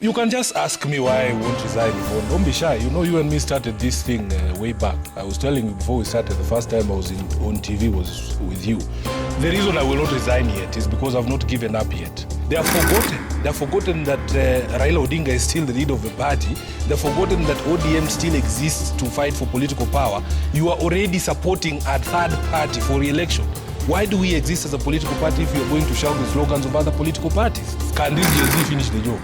You can just ask me why I won't resign, Yvonne. Don't be shy. You know, you and me started this thing way back. I was telling you before we started, the first time I was on TV was with you. The reason I will not resign yet is because I've not given up yet. They have forgotten. They have forgotten that Raila Odinga is still the leader of the party. They've forgotten that ODM still exists to fight for political power. You are already supporting a third party for re-election. Why do we exist as a political party if you're going to shout the slogans of other political parties? Can this Gen Z finish the job?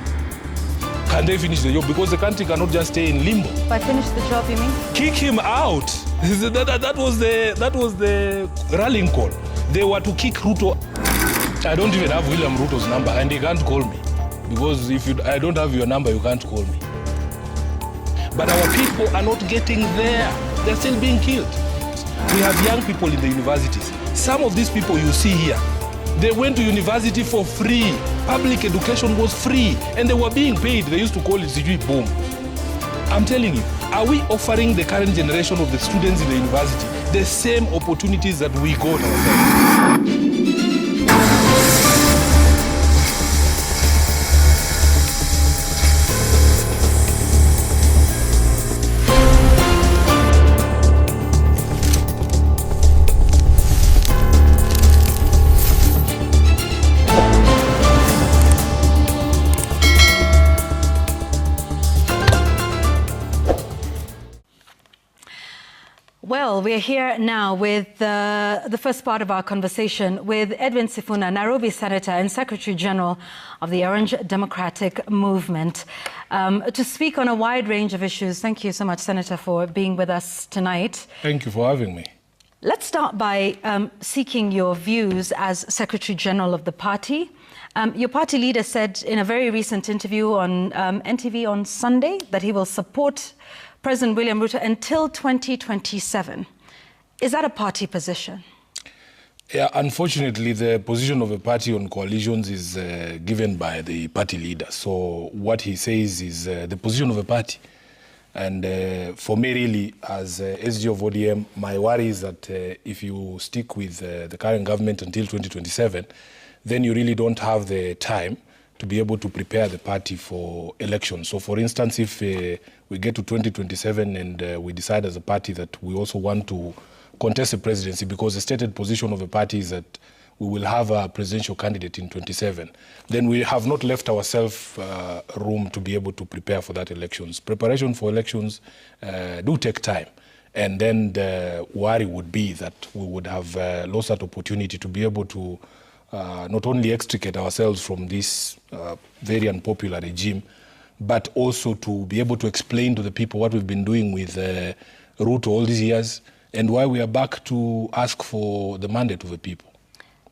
Can they finish the job? Because the country cannot just stay in limbo. By finish the job, you mean? Kick him out. That was the rallying call. They were to kick Ruto. I don't even have William Ruto's number, and he can't call me. Because if I don't have your number, you can't call me. But our people are not getting there. They're still being killed. We have young people in the universities. Some of these people you see here, they went to university for free. Public education was free, and they were being paid. They used to call it Sijui Boom. I'm telling you, are we offering the current generation of the students in the university the same opportunities that we got ourselves? Well, we're here now with the first part of our conversation with Edwin Sifuna, Nairobi Senator and Secretary General of the Orange Democratic Movement, to speak on a wide range of issues. Thank you so much, Senator, for being with us tonight. Thank you for having me. Let's start by seeking your views as Secretary General of the party. Your party leader said in a very recent interview on NTV on Sunday that he will support President William Ruto until 2027. Is that a party position? Yeah, unfortunately, the position of a party on coalitions is given by the party leader. So what he says is the position of a party. And for me, really, as SG of ODM, my worry is that if you stick with the current government until 2027, then you really don't have the time to be able to prepare the party for elections. So for instance, if we get to 2027 and we decide as a party that we also want to contest the presidency, because the stated position of the party is that we will have a presidential candidate in 27, then we have not left ourselves room to be able to prepare for that elections. Preparation for elections do take time. And then the worry would be that we would have lost that opportunity to be able to not only extricate ourselves from this very unpopular regime, but also to be able to explain to the people what we've been doing with Ruto all these years and why we are back to ask for the mandate of the people.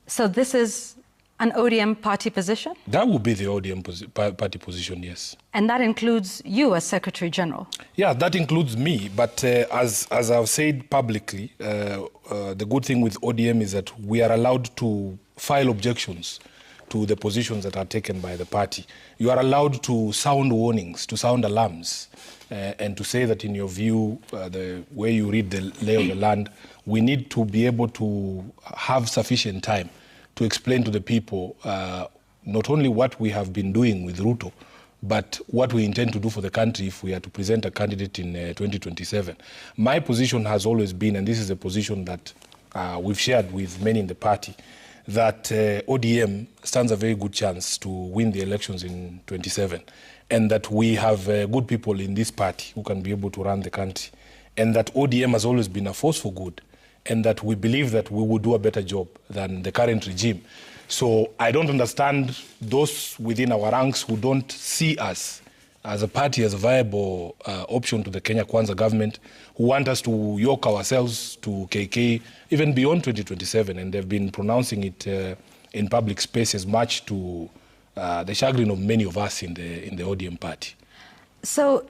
So this is an ODM party position? That would be the ODM party position, yes. And that includes you as Secretary General? Yeah, that includes me. But as I've said publicly, the good thing with ODM is that we are allowed to file objections to the positions that are taken by the party. You are allowed to sound warnings, to sound alarms, and to say that in your view, the way you read the lay of the land, we need to be able to have sufficient time to explain to the people not only what we have been doing with Ruto, but what we intend to do for the country if we are to present a candidate in 2027. My position has always been, and this is a position that we've shared with many in the party, that ODM stands a very good chance to win the elections in 27, and that we have good people in this party who can be able to run the country, and that ODM has always been a force for good, and that we believe that we will do a better job than the current regime. So I don't understand those within our ranks who don't see us as a party as a viable option to the Kenya Kwanza government, who want us to yoke ourselves to KK even beyond 2027, and they've been pronouncing it in public spaces, much to the chagrin of many of us in the ODM party. So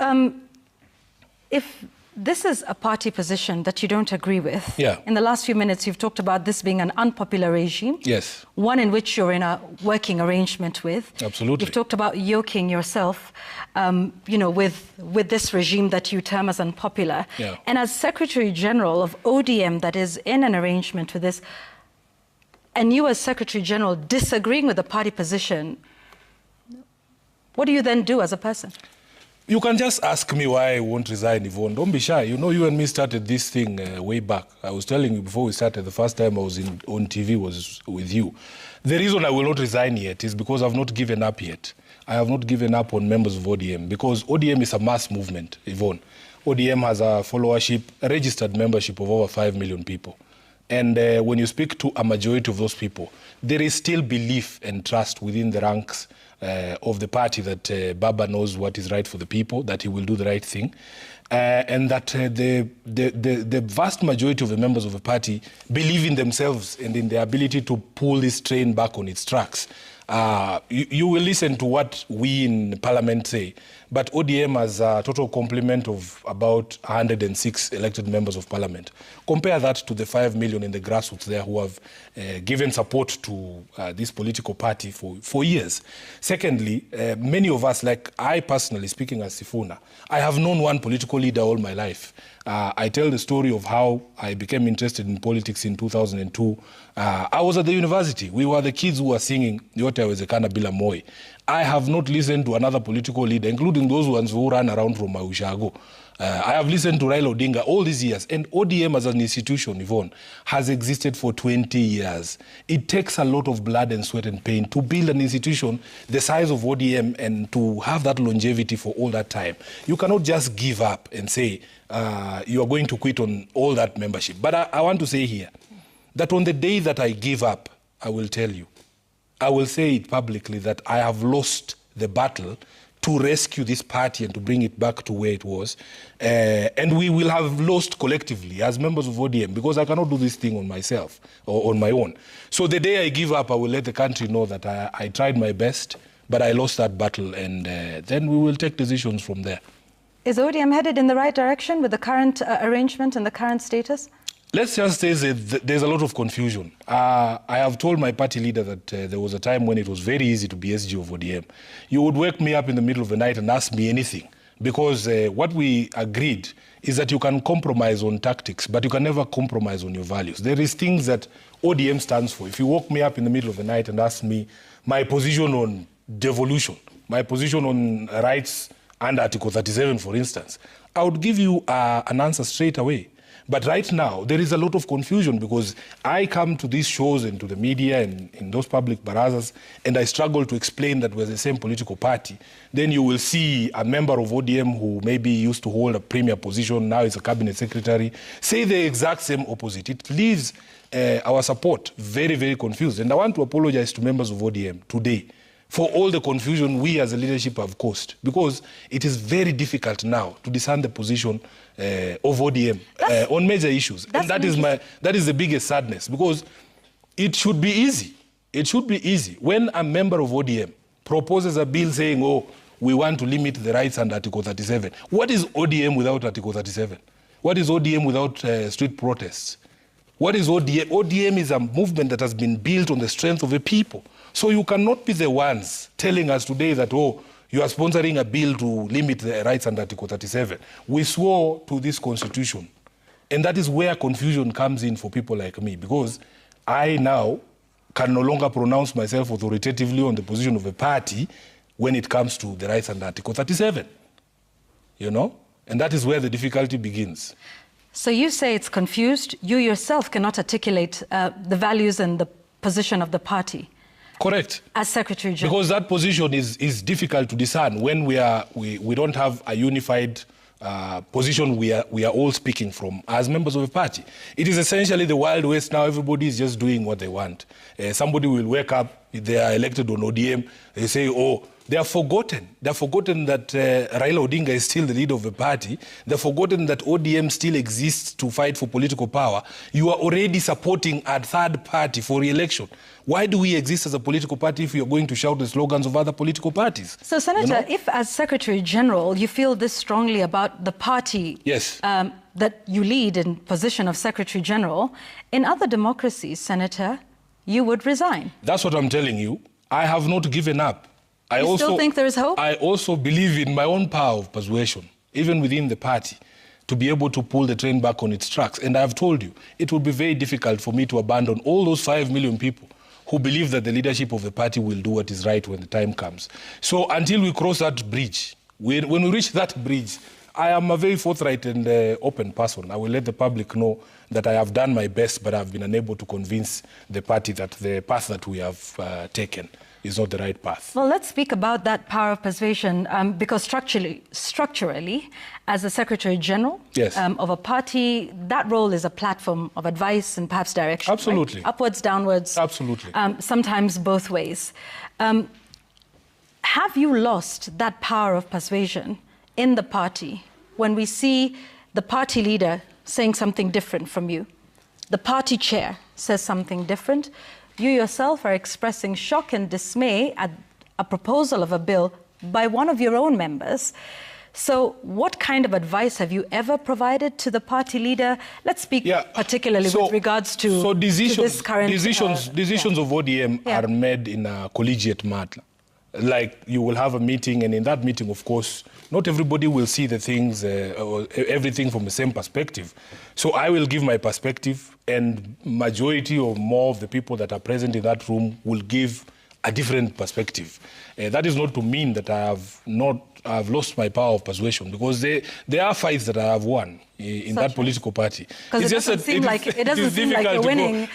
if this is a party position that you don't agree with, in the last few minutes you've talked about this being an unpopular regime. Yes. One in which you're in a working arrangement with. Absolutely. You've talked about yoking yourself, with this regime that you term as unpopular. Yeah. And as Secretary General of ODM that is in an arrangement with this, and you as Secretary General disagreeing with the party position, What do you then do as a person? You can just ask me why I won't resign, Yvonne. Don't be shy. You know, you and me started this thing way back. I was telling you before we started, the first time I was on TV was with you. The reason I will not resign yet is because I've not given up yet. I have not given up on members of ODM, because ODM is a mass movement, Yvonne. ODM has a followership, a registered membership of over 5 million people. And when you speak to a majority of those people, there is still belief and trust within the ranks of the party that Baba knows what is right for the people, that he will do the right thing, and that the vast majority of the members of the party believe in themselves and in their ability to pull this train back on its tracks. You will listen to what we in Parliament say, but ODM has a total complement of about 106 elected members of Parliament. Compare that to the 5 million in the grassroots there who have given support to this political party for years. Secondly, many of us, like I personally, speaking as Sifuna, I have known one political leader all my life. I tell the story of how I became interested in politics in 2002. I was at the university. We were the kids who were singing Yote Yawezekana Bila Moi. I have not listened to another political leader, including those ones who ran around from Ushago. I have listened to Raila Odinga all these years, and ODM as an institution, Yvonne, has existed for 20 years. It takes a lot of blood and sweat and pain to build an institution the size of ODM and to have that longevity for all that time. You cannot just give up and say you are going to quit on all that membership. But I want to say here that on the day that I give up, I will tell you, I will say it publicly that I have lost the battle to rescue this party and to bring it back to where it was. And we will have lost collectively as members of ODM, because I cannot do this thing on myself or on my own. So the day I give up, I will let the country know that I tried my best, but I lost that battle, and then we will take decisions from there. Is ODM headed in the right direction with the current arrangement and the current status? Let's just say that there's a lot of confusion. I have told my party leader that there was a time when it was very easy to be SG of ODM. You would wake me up in the middle of the night and ask me anything, because what we agreed is that you can compromise on tactics, but you can never compromise on your values. There is things that ODM stands for. If you woke me up in the middle of the night and asked me my position on devolution, my position on rights under Article 37, for instance, I would give you an answer straight away. But right now, there is a lot of confusion, because I come to these shows and to the media and in those public barazas, and I struggle to explain that we're the same political party. Then you will see a member of ODM who maybe used to hold a premier position, now is a cabinet secretary, say the exact same opposite. It leaves our support very, very confused. And I want to apologize to members of ODM today for all the confusion we as a leadership have caused, because it is very difficult now to discern the position of ODM on major issues. And that is the biggest sadness, because it should be easy. It should be easy. When a member of ODM proposes a bill saying, oh, we want to limit the rights under Article 37, what is ODM without Article 37? What is ODM without street protests? What is ODM? ODM is a movement that has been built on the strength of the people. So you cannot be the ones telling us today that, oh, you are sponsoring a bill to limit the rights under Article 37. We swore to this constitution. And that is where confusion comes in for people like me, because I now can no longer pronounce myself authoritatively on the position of a party when it comes to the rights under Article 37. You know? And that is where the difficulty begins. So you say it's confused. You yourself cannot articulate the values and the position of the party. Correct. As Secretary General. Because that position is difficult to discern when we don't have a unified position we are all speaking from as members of a party. It is essentially the Wild West now. Everybody is just doing what they want. Somebody will wake up, they are elected on ODM, they say, oh, they are forgotten. They're forgotten that Raila Odinga is still the leader of the party. They're forgotten that ODM still exists to fight for political power. You are already supporting a third party for re-election. Why do we exist as a political party if you're going to shout the slogans of other political parties? So, Senator, if as Secretary General you feel this strongly about the party that you lead in position of Secretary General, in other democracies, Senator, you would resign. That's what I'm telling you. I have not given up. You still think there is hope? I also believe in my own power of persuasion, even within the party, to be able to pull the train back on its tracks. And I've told you, it will be very difficult for me to abandon all those 5 million people who believe that the leadership of the party will do what is right when the time comes. So until we cross that bridge, when we reach that bridge, I am a very forthright and open person. I will let the public know that I have done my best, but I've been unable to convince the party that the path that we have taken is not the right path. Well, let's speak about that power of persuasion, because structurally, as the Secretary General of a party, that role is a platform of advice and perhaps direction. Absolutely. Right? Upwards, downwards. Absolutely. Sometimes both ways. Have you lost that power of persuasion in the party when we see the party leader saying something different from you? The party chair says something different. You yourself are expressing shock and dismay at a proposal of a bill by one of your own members. So what kind of advice have you ever provided to the party leader? Let's speak particularly with regards to, this current... Decisions of ODM are made in a collegiate manner. Like, you will have a meeting, and in that meeting, of course, not everybody will see the things or everything from the same perspective. So I will give my perspective, and majority or more of the people that are present in that room will give a different perspective. That is not to mean that I have lost my power of persuasion, because there are fights that I have won in that political party. Because it doesn't seem like you're winning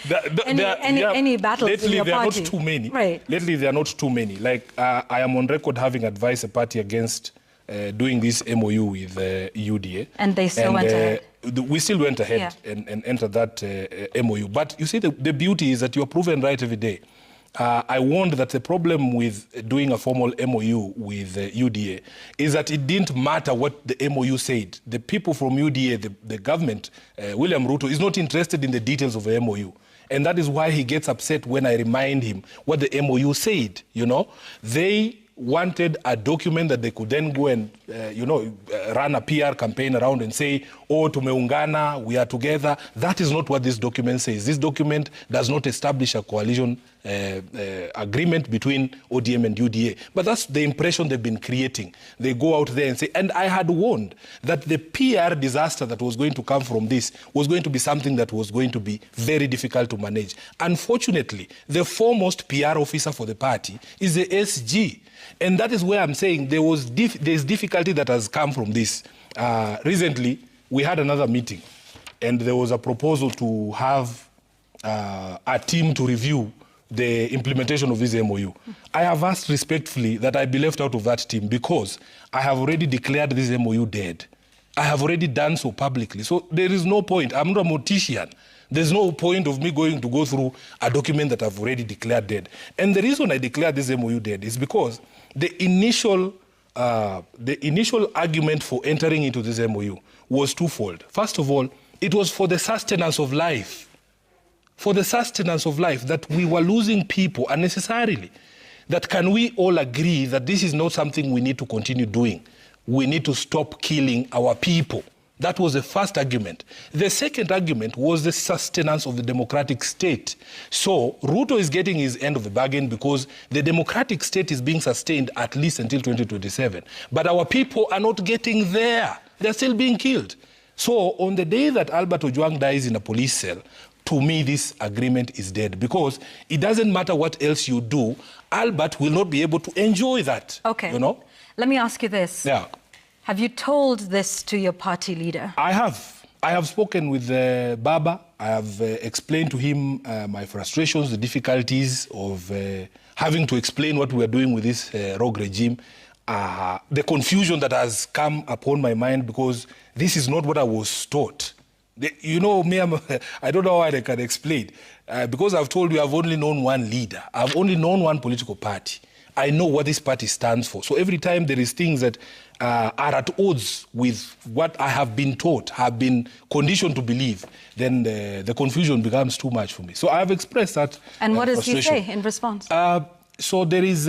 any battles lately, in your there party. Are not too many. Right. Lately, there are not too many. Like, I am on record having advised a party against doing this MOU with UDA. And they still went ahead. We still went ahead and entered that MOU. But you see, the beauty is that you're proven right every day. I warned that the problem with doing a formal MOU with UDA is that it didn't matter what the MOU said. The people from UDA, the government, William Ruto, is not interested in the details of the MOU. And that is why he gets upset when I remind him what the MOU said, you know. They wanted a document that they could then go and, run a PR campaign around and say, oh, tumeungana, we are together. That is not what this document says. This document does not establish a coalition agreement between ODM and UDA. But that's the impression they've been creating. They go out there and say, and I had warned that the PR disaster that was going to come from this was going to be something that was going to be very difficult to manage. Unfortunately, the foremost PR officer for the party is the SG. And that is where I'm saying there's difficulty that has come from this. Recently, we had another meeting, and there was a proposal to have a team to review the implementation of this MOU. I have asked respectfully that I be left out of that team because I have already declared this MOU dead. I have already done so publicly. So there is no point. I'm not a mortician. There's no point of me going to go through a document that I've already declared dead. And the reason I declared this MOU dead is because the initial argument for entering into this MOU was twofold. First of all, it was for the sustenance of life. For the sustenance of life, that we were losing people unnecessarily. That can we all agree that this is not something we need to continue doing? We need to stop killing our people. That was the first argument. The second argument was the sustenance of the democratic state. So Ruto is getting his end of the bargain because the democratic state is being sustained at least until 2027. But our people are not getting there. They're still being killed. So on the day that Albert Ojwang dies in a police cell, to me, this agreement is dead, because it doesn't matter what else you do, Albert will not be able to enjoy that. Okay. You know? Let me ask you this. Yeah. Have you told this to your party leader? I have. I have spoken with Baba. I have explained to him my frustrations, the difficulties of having to explain what we are doing with this rogue regime, the confusion that has come upon my mind, because this is not what I was taught. You know, me, I don't know how I can explain. Because I've told you I've only known one leader. I've only known one political party. I know what this party stands for. So every time there is things that are at odds with what I have been taught, have been conditioned to believe, then the confusion becomes too much for me. So I have expressed that. And what does he say in response? So there is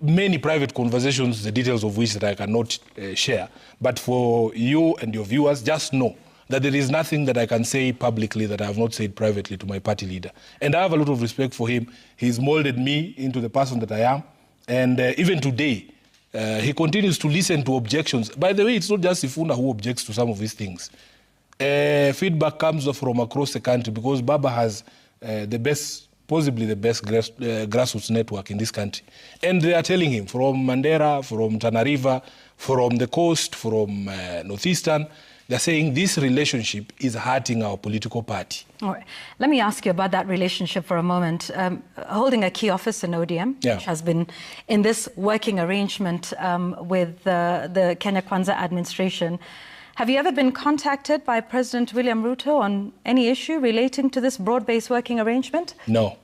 many private conversations, the details of which that I cannot share. But for you and your viewers, just know that there is nothing that I can say publicly that I have not said privately to my party leader. And I have a lot of respect for him. He's molded me into the person that I am. And even today, he continues to listen to objections. By the way, it's not just Sifuna who objects to some of these things. Feedback comes from across the country, because Baba has the best possibly the best grassroots network in this country. And they are telling him from Mandera, from Tana River, from the coast, from Northeastern, they're saying this relationship is hurting our political party. All right. Let me ask you about that relationship for a moment. Holding a key office in ODM, which has been in this working arrangement with the Kenya Kwanza administration, have you ever been contacted by President William Ruto on any issue relating to this broad-based working arrangement? No.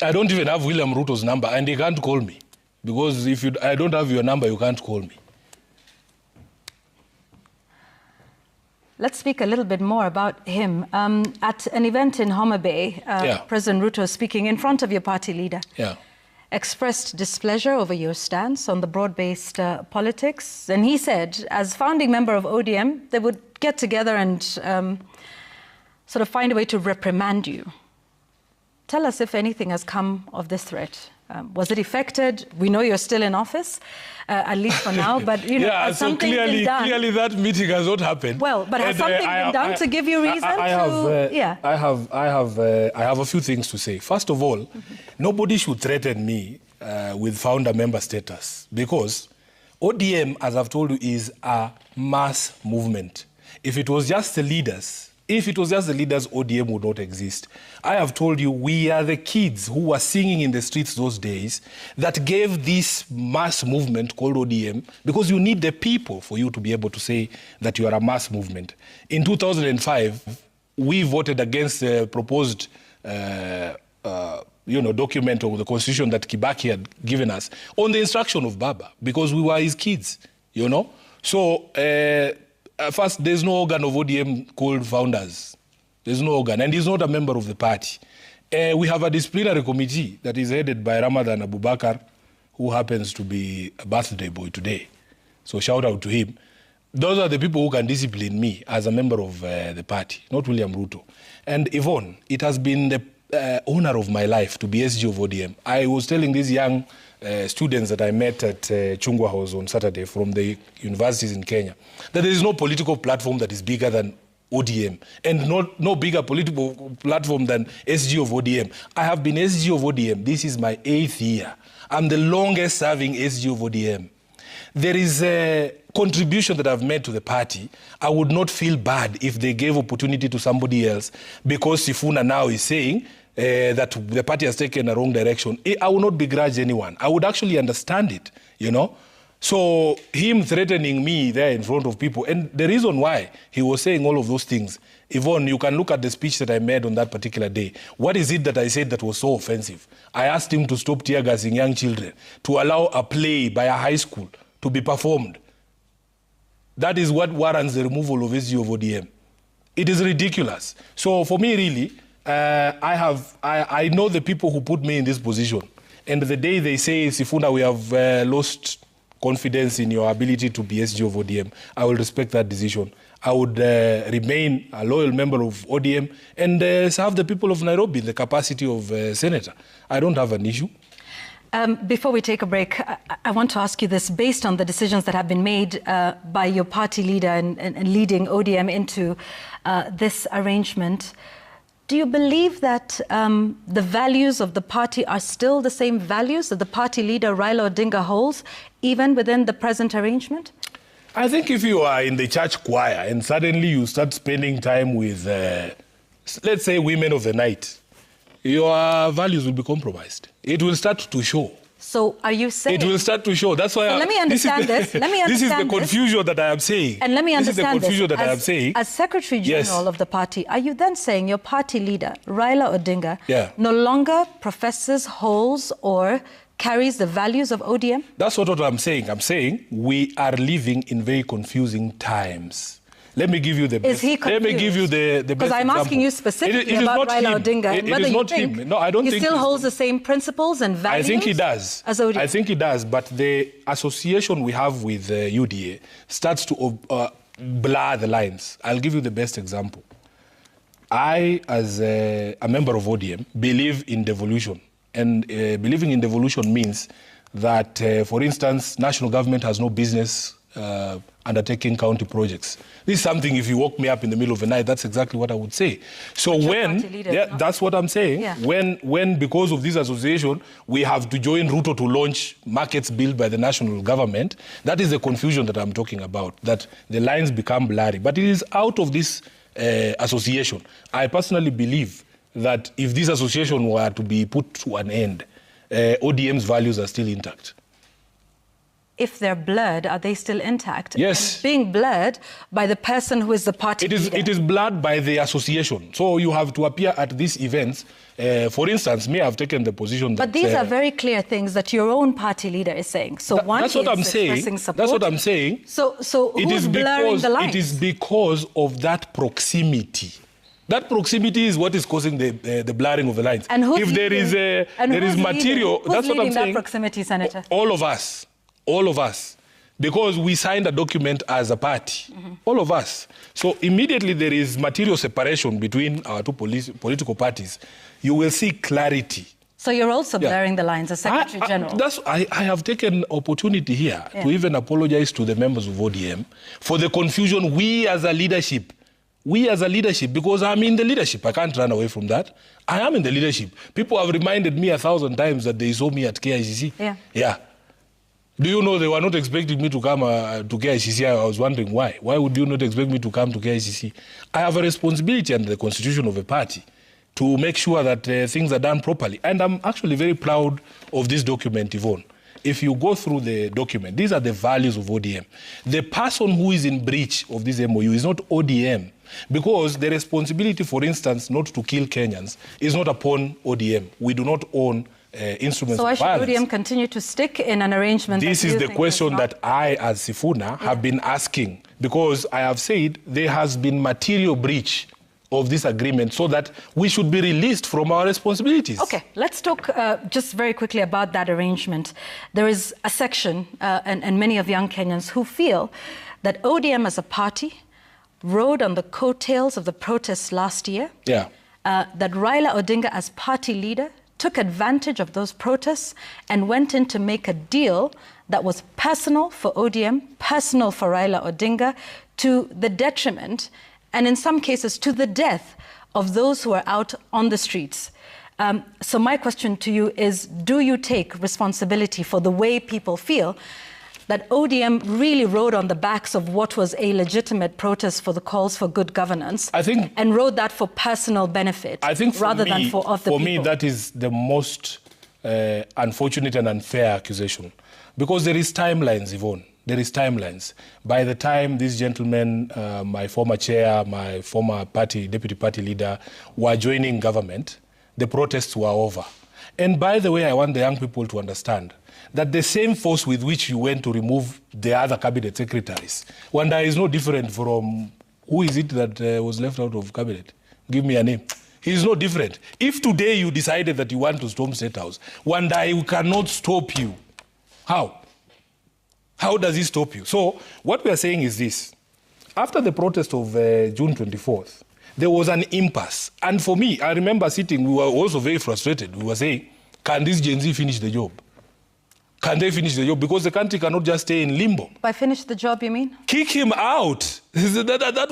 I don't even have William Ruto's number, and he can't call me. Because if I don't have your number, you can't call me. Let's speak a little bit more about him. At an event in Homa Bay, President Ruto, speaking in front of your party leader, expressed displeasure over your stance on the broad-based politics. And he said, as founding member of ODM, they would get together and sort of find a way to reprimand you. Tell us if anything has come of this threat. Was it effected? We know you're still in office, at least for now, but you know, has so something been done? Clearly that meeting has not happened. Well, but has something been done to give you reason I have a few things to say. First of all, nobody should threaten me with founder member status, because ODM, as I've told you, is a mass movement. If it was just the leaders, ODM would not exist. I have told you, we are the kids who were singing in the streets those days that gave this mass movement called ODM, because you need the people for you to be able to say that you are a mass movement. In 2005, we voted against the proposed document of the constitution that Kibaki had given us on the instruction of Baba, because we were his kids, you know. So, first, there's no organ of ODM called founders. There's no organ, and he's not a member of the party. We have a disciplinary committee that is headed by Ramadan Abubakar, who happens to be a birthday boy today. So shout out to him. Those are the people who can discipline me as a member of the party, not William Ruto. And Yvonne, it has been the honor of my life to be SG of ODM. I was telling these young students that I met at Chungwa House on Saturday from the universities in Kenya that there is no political platform that is bigger than ODM, and no bigger political platform than SG of ODM. I have been SG of ODM. This is my 8th year. I'm the longest serving SG of ODM. There is a contribution that I've made to the party. I would not feel bad if they gave opportunity to somebody else, because Sifuna now is saying that the party has taken a wrong direction. I will not begrudge anyone. I would actually understand it, you know. So him threatening me there in front of people, and the reason why he was saying all of those things, Yvonne, you can look at the speech that I made on that particular day. What is it that I said that was so offensive? I asked him to stop tear gassing young children, to allow a play by a high school to be performed. That is what warrants the removal of SG of ODM. It is ridiculous. So for me, really, I know the people who put me in this position. And the day they say, Sifuna, we have lost confidence in your ability to be SG of ODM, I will respect that decision. I would remain a loyal member of ODM and serve the people of Nairobi in the capacity of senator. I don't have an issue. Before we take a break, I want to ask you this. Based on the decisions that have been made by your party leader and leading ODM into this arrangement, do you believe that the values of the party are still the same values that the party leader Raila Odinga holds, even within the present arrangement? I think if you are in the church choir and suddenly you start spending time with, let's say, women of the night, your values will be compromised. It will start to show. So are you saying... It will start to show. That's why... So let me understand this. This is the confusion that I am saying. And let me understand this. This is the confusion that I am saying. As Secretary General of the party, are you then saying your party leader, Raila Odinga, no longer professes, holds, or carries the values of ODM? That's what I'm saying. I'm saying we are living in very confusing times. Let me give you the best. Is he confused? Let me give you the best Because I'm asking you specifically about Raila Odinga and whether you think no, I don't think he still holds the same principles and values. I think he does. As ODM. I think he does, but the association we have with UDA starts to blur the lines. I'll give you the best example. I, as a member of ODM, believe in devolution. And believing in devolution means that, for instance, national government has no business undertaking county projects. This is something, if you woke me up in the middle of the night, that's exactly what I would say. So that's what I'm saying. Yeah. When because of this association, we have to join Ruto to launch markets built by the national government, that is the confusion that I'm talking about, that the lines become blurry. But it is out of this association. I personally believe that if this association were to be put to an end, ODM's values are still intact. If they're blurred, are they still intact? Yes. And being blurred by the person who is the party leader. It is blurred by the association. So you have to appear at these events. For instance, me, I've taken the position that... But these are very clear things that your own party leader is saying. So that's what I'm saying. Support. That's what I'm saying. So who's blurring the lines? It is because of that proximity. That proximity is what is causing the blurring of the lines. And who's if there is material... Who's leading that proximity, Senator? All of us. All of us, because we signed a document as a party, all of us. So immediately there is material separation between our two political parties. You will see clarity. So you're also blurring the lines as Secretary General. I have taken opportunity here to even apologize to the members of ODM for the confusion we as a leadership, because I'm in the leadership. I can't run away from that. I am in the leadership. People have reminded me 1,000 times that they saw me at KICC. Yeah. Do you know they were not expecting me to come to KICC? I was wondering why. Why would you not expect me to come to KICC? I have a responsibility under the constitution of a party to make sure that things are done properly. And I'm actually very proud of this document, Yvonne. If you go through the document, these are the values of ODM. The person who is in breach of this MOU is not ODM, because the responsibility, for instance, not to kill Kenyans is not upon ODM. We do not own instruments of violence. So why should ODM continue to stick in an arrangement? This is the question that I, as Sifuna, have been asking, because I have said there has been material breach of this agreement, so that we should be released from our responsibilities. Okay, let's talk just very quickly about that arrangement. There is a section, and many of young Kenyans, who feel that ODM as a party rode on the coattails of the protests last year. Yeah. That Raila Odinga, as party leader, took advantage of those protests and went in to make a deal that was personal for ODM, personal for Raila Odinga, to the detriment, and in some cases to the death, of those who are out on the streets. So my question to you is, do you take responsibility for the way people feel that ODM really rode on the backs of what was a legitimate protest for the calls for good governance, and rode that for personal benefit, rather than for the people? For me, that is the most unfortunate and unfair accusation. Because there is timelines, Yvonne. There is timelines. By the time these gentlemen, my former chair, my former deputy party leader, were joining government, the protests were over. And by the way, I want the young people to understand that the same force with which you went to remove the other cabinet secretaries, Wanda is no different from, who is it that was left out of cabinet? Give me a name. He is no different. If today you decided that you want to storm State House, Wanda cannot stop you. How? How does he stop you? So what we are saying is this. After the protest of June 24th, there was an impasse. And for me, I remember sitting, we were also very frustrated. We were saying, can this Gen Z finish the job? Can they finish the job? Because the country cannot just stay in limbo. By finish the job, you mean? Kick him out. That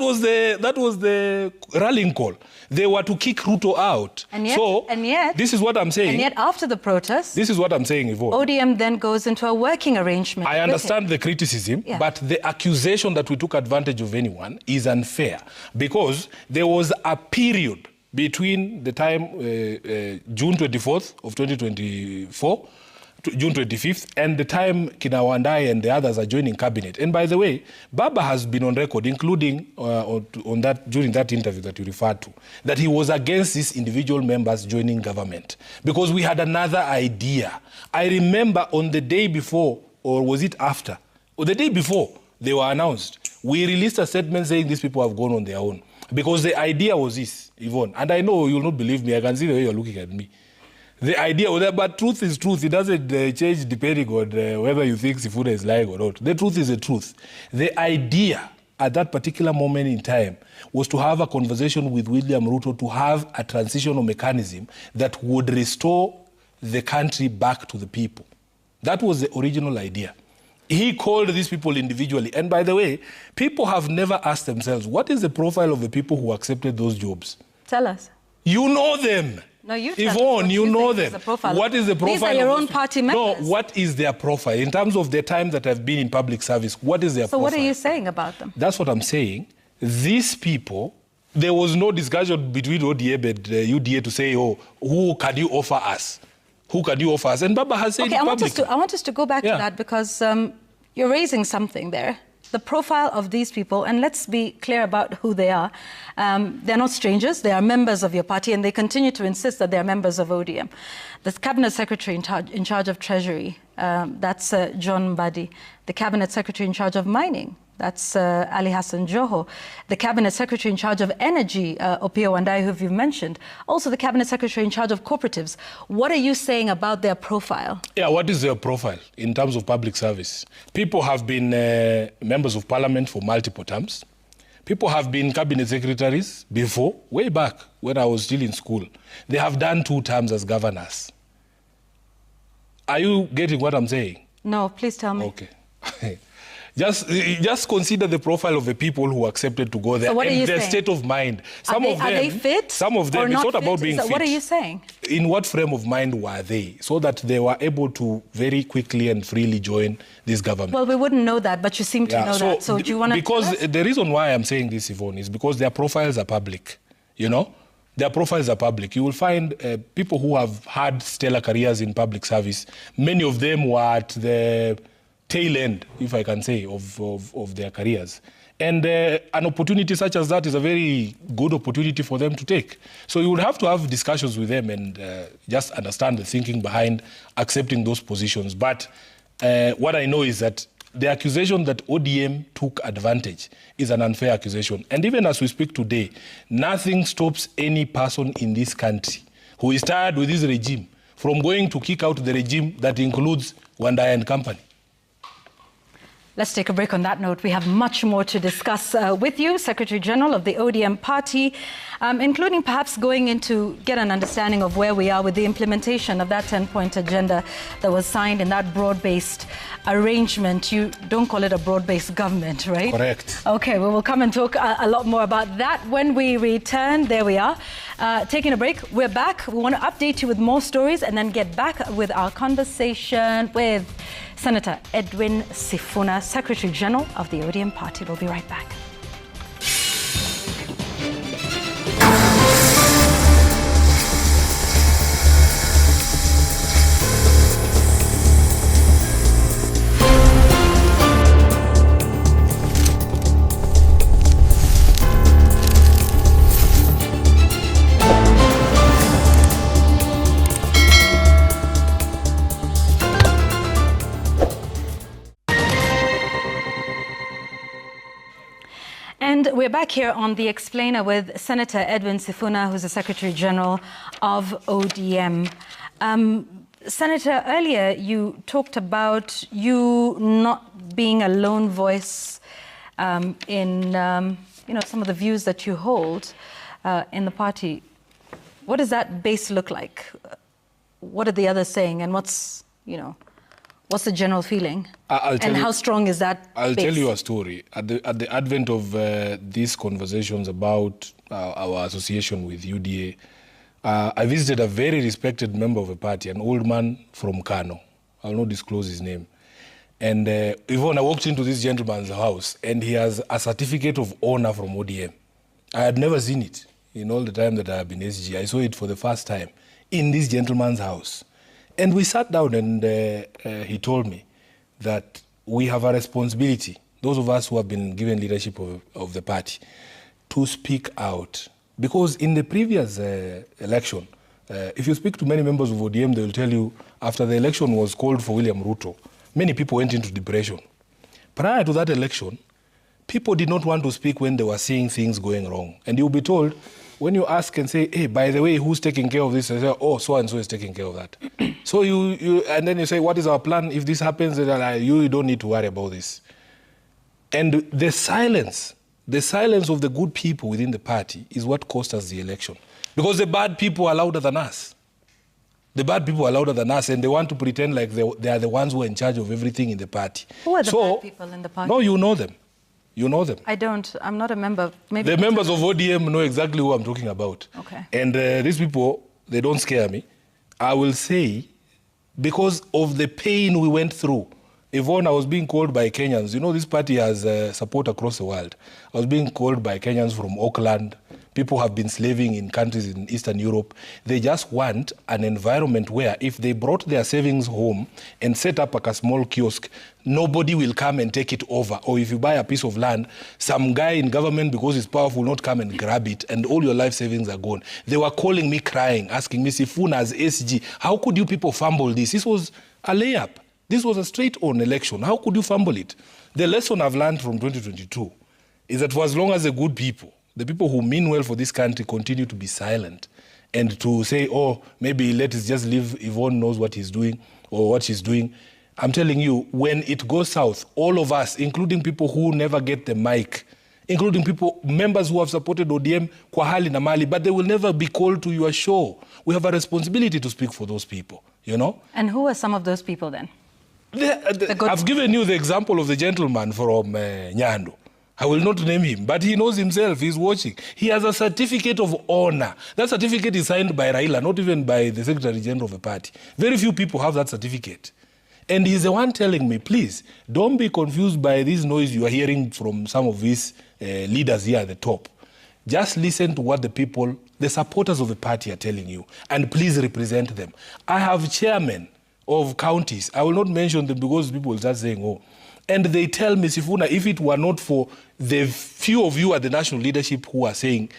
was the rallying call. They were to kick Ruto out. And yet, this is what I'm saying. And yet, after the protest, this is what I'm saying, Yvonne. ODM then goes into a working arrangement. I understand the criticism, but the accusation that we took advantage of anyone is unfair, because there was a period between the time June 24th of 2024, June 25th, and the time Kina Wandai and the others are joining cabinet. And by the way, Baba has been on record, including during that interview that you referred to, that he was against these individual members joining government because we had another idea. I remember on the day before, or was it after, or the day before they were announced, we released a statement saying these people have gone on their own. Because the idea was this, Yvonne, and I know you'll not believe me, I can see the way you're looking at me. The idea was that, but truth is truth. It doesn't change depending on whether you think Sifuna is lying or not. The truth is the truth. The idea at that particular moment in time was to have a conversation with William Ruto to have a transitional mechanism that would restore the country back to the people. That was the original idea. He called these people individually. And by the way, people have never asked themselves, what is the profile of the people who accepted those jobs? Tell us. You know them. No, you Yvonne, you know them. What is the profile? These are your own party members. No, what is their profile? In terms of the time that have been in public service, what is their profile? So what are you saying about them? That's what I'm saying. These people, there was no discussion between ODM and UDA to say, oh, who can you offer us? Who can you offer us? And Baba has said okay, I want us to go back to that because you're raising something there. The profile of these people, and let's be clear about who they are. They're not strangers. They are members of your party, and they continue to insist that they're members of ODM. The Cabinet Secretary in charge of Treasury, that's John Mbadi. The Cabinet Secretary in charge of Mining, that's Ali Hassan Joho. The Cabinet Secretary in charge of Energy, Opiyo Wandayi, who you've mentioned. Also the Cabinet Secretary in charge of Cooperatives. What are you saying about their profile? Yeah, what is their profile in terms of public service? People have been members of parliament for multiple terms. People have been cabinet secretaries before, way back when I was still in school. They have done 2 terms as governors. Are you getting what I'm saying? No, please tell me. Okay. Just consider the profile of the people who accepted to go there. So what are you their saying? State of mind. Are they fit? Some of them, it's not about being fit. What are you saying? In what frame of mind were they? So that they were able to very quickly and freely join this government. Well, we wouldn't know that, but you seem to know that. So do you want to Because the reason why I'm saying this, Yvonne, is because their profiles are public, you know? Their profiles are public. You will find people who have had stellar careers in public service. Many of them were at the tail end, if I can say, of their careers. And an opportunity such as that is a very good opportunity for them to take. So you would have to have discussions with them and just understand the thinking behind accepting those positions. But what I know is that the accusation that ODM took advantage is an unfair accusation. And even as we speak today, nothing stops any person in this country who is tired with this regime from going to kick out the regime that includes Wandayi and company. Let's take a break on that note. We have much more to discuss with you, Secretary General of the ODM party, including perhaps going into get an understanding of where we are with the implementation of that 10-point agenda that was signed in that broad-based arrangement. You don't call it a broad-based government, right? Correct. Okay, we will come and talk a lot more about that when we return. There we are. Taking a break. We're back. We want to update you with more stories and then get back with our conversation with Senator Edwin Sifuna, Secretary General of the ODM party. We'll be right back. And we're back here on The Explainer with Senator Edwin Sifuna, who's the Secretary General of ODM. Senator, earlier you talked about you not being a lone voice in some of the views that you hold in the party. What does that base look like? What are the others saying, and what's the general feeling? And how strong is that I'll base? tell you a story. At the advent of these conversations about our association with UDA, I visited a very respected member of the party, an old man from Kano. I'll not disclose his name. And Yvonne, I walked into this gentleman's house, and he has a certificate of honor from ODM. I had never seen it in all the time that I have been SG. I saw it for the first time in this gentleman's house. And we sat down and he told me that we have a responsibility, those of us who have been given leadership of the party, to speak out. Because in the previous election, if you speak to many members of ODM, they will tell you after the election was called for William Ruto, many people went into depression. Prior to that election, people did not want to speak when they were seeing things going wrong. And you'll be told, when you ask and say, hey, by the way, who's taking care of this? I say, oh, so-and-so is taking care of that. So and then you say, what is our plan? If this happens, you don't need to worry about this. And the silence of the good people within the party is what cost us the election. Because the bad people are louder than us. The bad people are louder than us, and they want to pretend like they are the ones who are in charge of everything in the party. Who are the bad people in the party? No, you know them. You know them. I don't. I'm not a member. Maybe the members of ODM know exactly who I'm talking about. Okay. And these people, they don't scare me. I will say, because of the pain we went through, Yvonne, I was being called by Kenyans. You know, this party has support across the world. I was being called by Kenyans from Auckland. People have been slaving in countries in Eastern Europe. They just want an environment where if they brought their savings home and set up like a small kiosk, nobody will come and take it over. Or if you buy a piece of land, some guy in government, because he's powerful, will not come and grab it, and all your life savings are gone. They were calling me crying, asking me, Sifuna, as SG, how could you people fumble this? This was a layup. This was a straight-on election. How could you fumble it? The lesson I've learned from 2022 is that for as long as the good people, the people who mean well for this country, continue to be silent and to say, oh, maybe let us just leave, Yvonne knows what he's doing or what she's doing. I'm telling you, when it goes south, all of us, including people who never get the mic, including people, members who have supported ODM kwa hali na mali, but they will never be called to your show. We have a responsibility to speak for those people, you know? And who are some of those people then? I've given you the example of the gentleman from Nyando. I will not name him, but he knows himself. He's watching. He has a certificate of honor. That certificate is signed by Raila, not even by the Secretary General of the party. Very few people have that certificate. And he's the one telling me, please, don't be confused by this noise you are hearing from some of these leaders here at the top. Just listen to what the people, the supporters of the party are telling you, and please represent them. I have chairmen of counties. I will not mention them because people will start saying, oh. And they tell me, Sifuna, if it were not for the few of you at the national leadership who are saying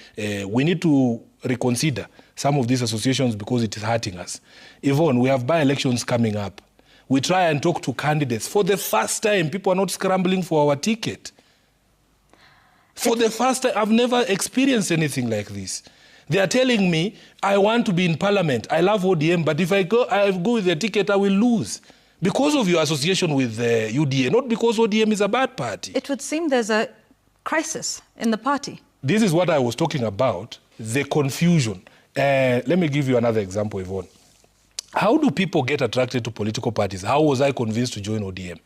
we need to reconsider some of these associations because it is hurting us. Yvonne, we have by-elections coming up. We try and talk to candidates. For the first time, people are not scrambling for our ticket. For the first time, I've never experienced anything like this. They are telling me, I want to be in parliament. I love ODM, but if I go with the ticket, I will lose. Because of your association with UDA, not because ODM is a bad party. It would seem there's a crisis in the party. This is what I was talking about, the confusion. Let me give you another example, Yvonne. How do people get attracted to political parties? How was I convinced to join ODM?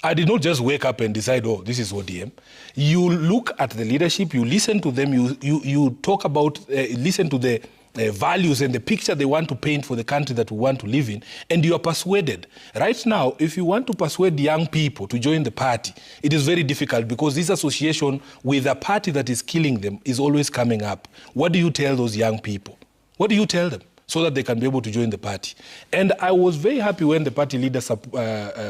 I did not just wake up and decide, oh, this is ODM. You look at the leadership, you listen to them, you talk about, listen to the values and the picture they want to paint for the country that we want to live in, and you are persuaded. Right now, if you want to persuade young people to join the party, it is very difficult because this association with a party that is killing them is always coming up. What do you tell those young people? What do you tell them so that they can be able to join the party? And I was very happy when the party leader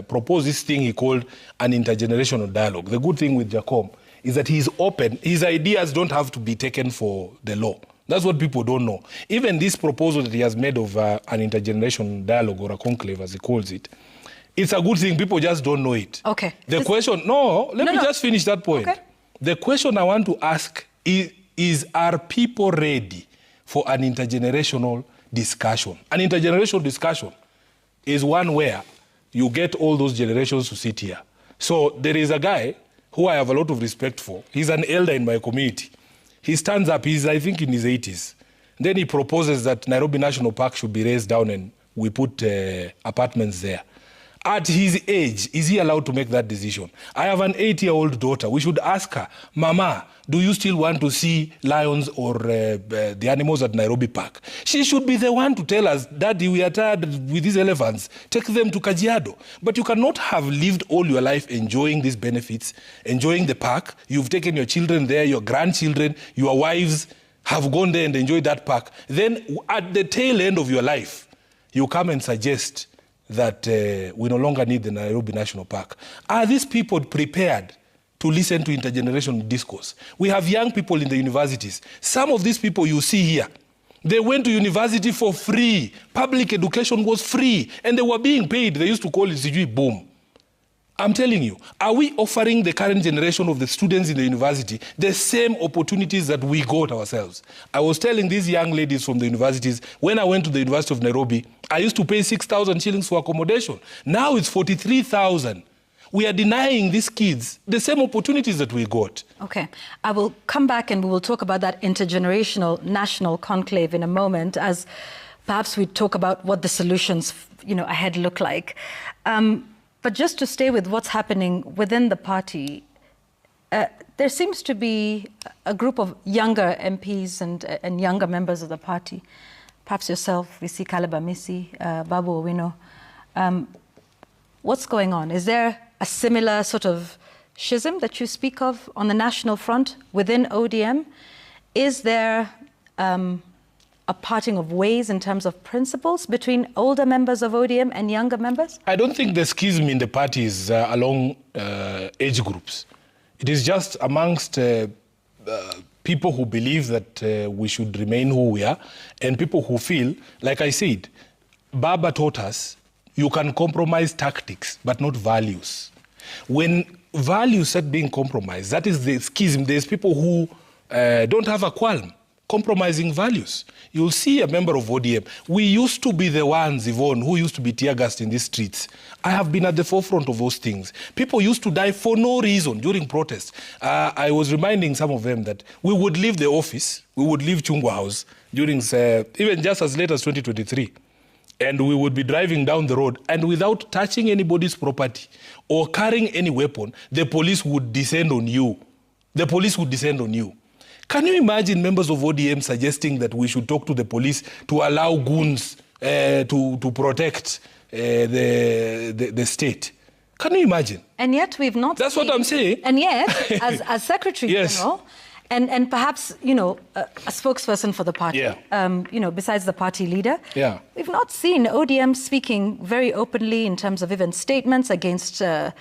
proposed this thing he called an intergenerational dialogue. The good thing with Jacom is that he's open. His ideas don't have to be taken for the law. That's what people don't know. Even this proposal that he has made of an intergenerational dialogue or a conclave, as he calls it, it's a good thing. People just don't know it. Okay. The question, let me just finish that point. Okay. The question I want to ask is are people ready for an intergenerational discussion? An intergenerational discussion is one where you get all those generations to sit here. So there is a guy who I have a lot of respect for. He's an elder in my community. He stands up, he's, I think, in his 80s. Then he proposes that Nairobi National Park should be raised down and we put apartments there. At his age, is he allowed to make that decision? I have an 8-year-old daughter. We should ask her, Mama, do you still want to see lions or the animals at Nairobi Park? She should be the one to tell us, Daddy, we are tired with these elephants. Take them to Kajiado. But you cannot have lived all your life enjoying these benefits, enjoying the park. You've taken your children there, your grandchildren, your wives have gone there and enjoyed that park. Then at the tail end of your life, you come and suggest that we no longer need the Nairobi National Park. Are these people prepared to listen to intergenerational discourse? We have young people in the universities. Some of these people you see here, they went to university for free. Public education was free, and they were being paid. They used to call it Sijui boom. I'm telling you, are we offering the current generation of the students in the university the same opportunities that we got ourselves? I was telling these young ladies from the universities, when I went to the University of Nairobi, I used to pay 6,000 shillings for accommodation. Now it's 43,000. We are denying these kids the same opportunities that we got. Okay. I will come back and we will talk about that intergenerational national conclave in a moment. As perhaps we talk about what the solutions, ahead look like. But just to stay with what's happening within the party, there seems to be a group of younger MPs and younger members of the party. Perhaps yourself, we see Caleb Amisi, Babu Owino. What's going on? Is there a similar sort of schism that you speak of on the national front within ODM? Is there a parting of ways in terms of principles between older members of ODM and younger members? I don't think the schism in the party is along age groups. It is just amongst people who believe that we should remain who we are, and people who feel, like I said, Baba taught us, you can compromise tactics, but not values. When values start being compromised, that is the schism. There's people who don't have a qualm compromising values. You'll see a member of ODM. We used to be the ones, Yvonne, who used to be tear-gassed in these streets. I have been at the forefront of those things. People used to die for no reason during protests. I was reminding some of them that we would leave the office, we would leave Chungwa House during, even just as late as 2023. And we would be driving down the road, and without touching anybody's property or carrying any weapon, the police would descend on you. The police would descend on you. Can you imagine members of ODM suggesting that we should talk to the police to allow goons to protect the state? Can you imagine? And yet we've not That's what I'm saying. And yet, as Secretary General, and perhaps, a spokesperson for the party, besides the party leader, we've not seen ODM speaking very openly in terms of even statements against the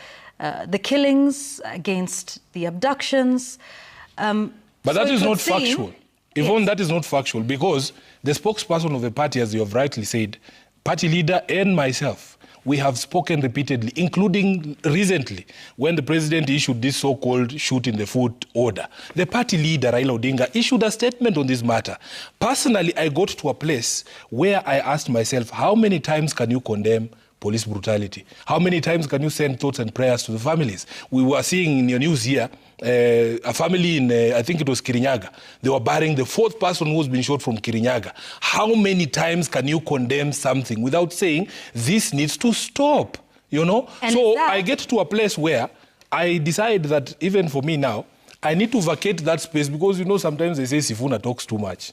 killings, against the abductions. But that is not factual. Yvonne, that is not factual, because the spokesperson of the party, as you have rightly said, party leader and myself, we have spoken repeatedly, including recently, when the president issued this so-called shoot-in-the-foot order. The party leader, Raila Odinga, issued a statement on this matter. Personally, I got to a place where I asked myself, how many times can you condemn police brutality? How many times can you send thoughts and prayers to the families? We were seeing in your news here, a family in, I think it was Kirinyaga. They were burying the fourth person who's been shot from Kirinyaga. How many times can you condemn something without saying, this needs to stop, And so I get to a place where I decide that even for me now, I need to vacate that space, because, sometimes they say Sifuna talks too much.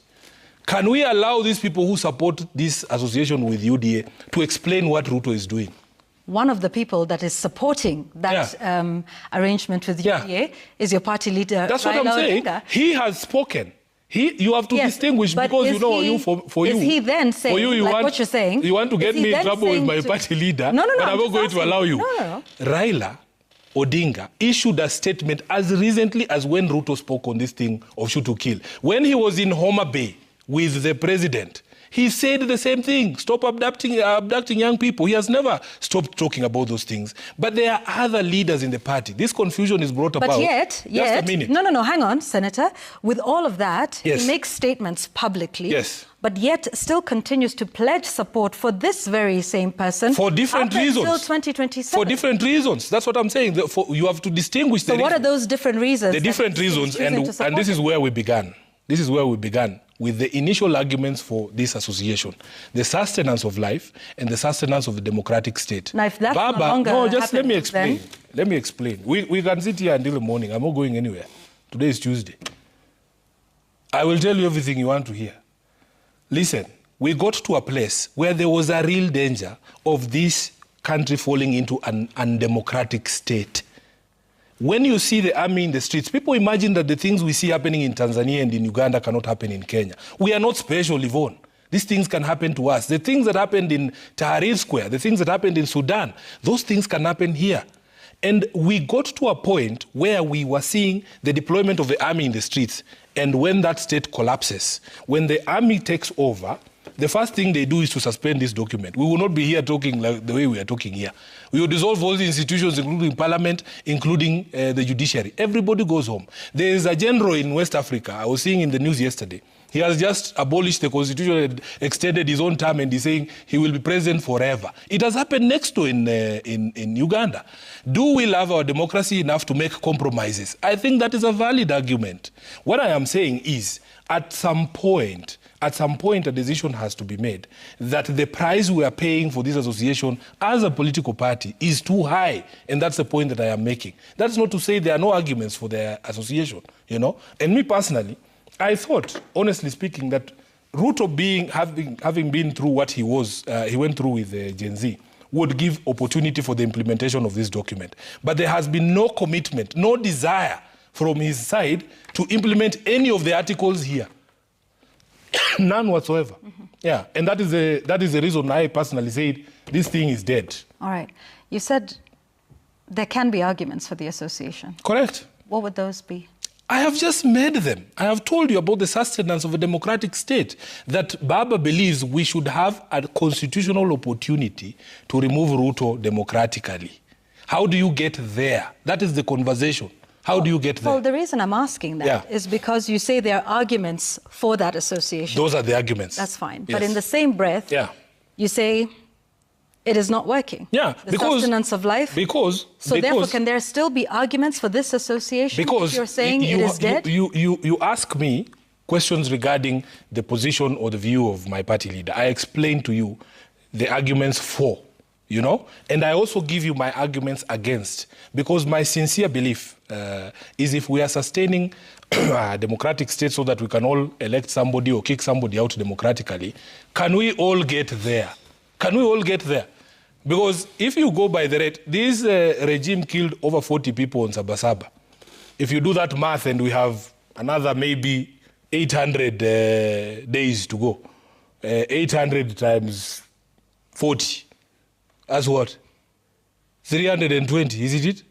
Can we allow these people who support this association with UDA to explain what Ruto is doing? One of the people that is supporting that arrangement with UDA is your party leader, That's what I'm saying. Odinga. He has spoken. You have to distinguish, because for you. Is he then saying, what you're saying? You want to get me in trouble with my party leader, but I'm not going to allow you. No. Raila Odinga issued a statement as recently as when Ruto spoke on this thing of shoot to kill. When he was in Homa Bay with the president, he said the same thing. Stop abducting young people. He has never stopped talking about those things. But there are other leaders in the party. This confusion is brought about. But yet, just a minute. No, hang on, Senator. With all of that, he makes statements publicly. Yes. But yet still continues to pledge support for this very same person. For different reasons. Until 2027. For different reasons. That's what I'm saying. You have to distinguish the reasons. So what are those different reasons? The different reasons, and this is where we began. This is where we began with the initial arguments for this association. The sustenance of life and the sustenance of the democratic state. Now, if that's no longer let me explain. Let me explain. We can sit here until the morning. I'm not going anywhere. Today is Tuesday. I will tell you everything you want to hear. Listen, we got to a place where there was a real danger of this country falling into an undemocratic state. When you see the army in the streets, people imagine that the things we see happening in Tanzania and in Uganda cannot happen in Kenya. We are not special, Yvonne. These things can happen to us. The things that happened in Tahrir Square, the things that happened in Sudan, those things can happen here. And we got to a point where we were seeing the deployment of the army in the streets. And when that state collapses, when the army takes over, the first thing they do is to suspend this document. We will not be here talking like the way we are talking here. We will dissolve all the institutions, including parliament, including the judiciary. Everybody goes home. There is a general in West Africa, I was seeing in the news yesterday. He has just abolished the constitution and extended his own term, and he's saying he will be president forever. It has happened next to in Uganda. Do we love our democracy enough to make compromises? I think that is a valid argument. What I am saying is, at some point, at some point a decision has to be made that the price we are paying for this association as a political party is too high, and that's the point that I am making. That's not to say there are no arguments for the association, you know. And me personally, I thought, honestly speaking, that Ruto having been through what he went through with Gen Z, would give opportunity for the implementation of this document. But there has been no commitment, no desire from his side to implement any of the articles here. None whatsoever. Yeah, and that is the reason I personally said this thing is dead. All right. You said there can be arguments for the association. Correct. What would those be? I have just made them. I have told you about the sustenance of a democratic state, that Baba believes we should have a constitutional opportunity to remove Ruto democratically. How do you get there? That is the conversation. How do you get there? Well, the reason I'm asking that is because you say there are arguments for that association. Those are the arguments. That's fine. Yes. But in the same breath, you say it is not working. Yeah, the sustenance of life. So therefore, can there still be arguments for this association? Because you're saying it is dead. You ask me questions regarding the position or the view of my party leader. I explain to you the arguments for, you know, and I also give you my arguments against, because my sincere belief is if we are sustaining a democratic state so that we can all elect somebody or kick somebody out democratically, can we all get there? Can we all get there? Because if you go by the rate, this regime killed over 40 people on Sabasaba. If you do that math, and we have another maybe 800 days to go, 800 times 40, that's what? 320, isn't it?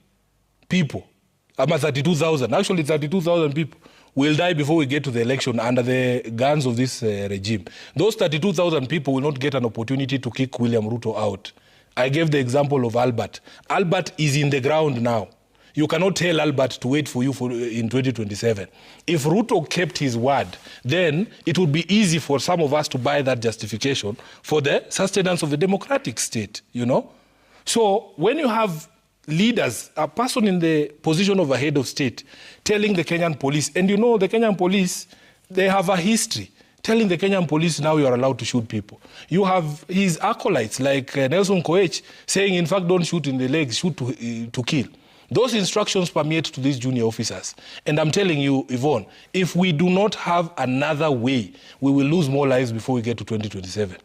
People. I'm at 32,000. Actually, 32,000 people will die before we get to the election under the guns of this regime. Those 32,000 people will not get an opportunity to kick William Ruto out. I gave the example of Albert. Albert is in the ground now. You cannot tell Albert to wait for you in 2027. If Ruto kept his word, then it would be easy for some of us to buy that justification for the sustenance of the democratic state, you know? So when you have leaders, a person in the position of a head of state, telling the Kenyan police, and you know the Kenyan police, they have a history, telling the Kenyan police now you are allowed to shoot people. You have his acolytes like Nelson Koech saying, in fact, don't shoot in the legs, shoot to kill. Those instructions permeate to these junior officers. And I'm telling you, Yvonne, if we do not have another way, we will lose more lives before we get to 2027.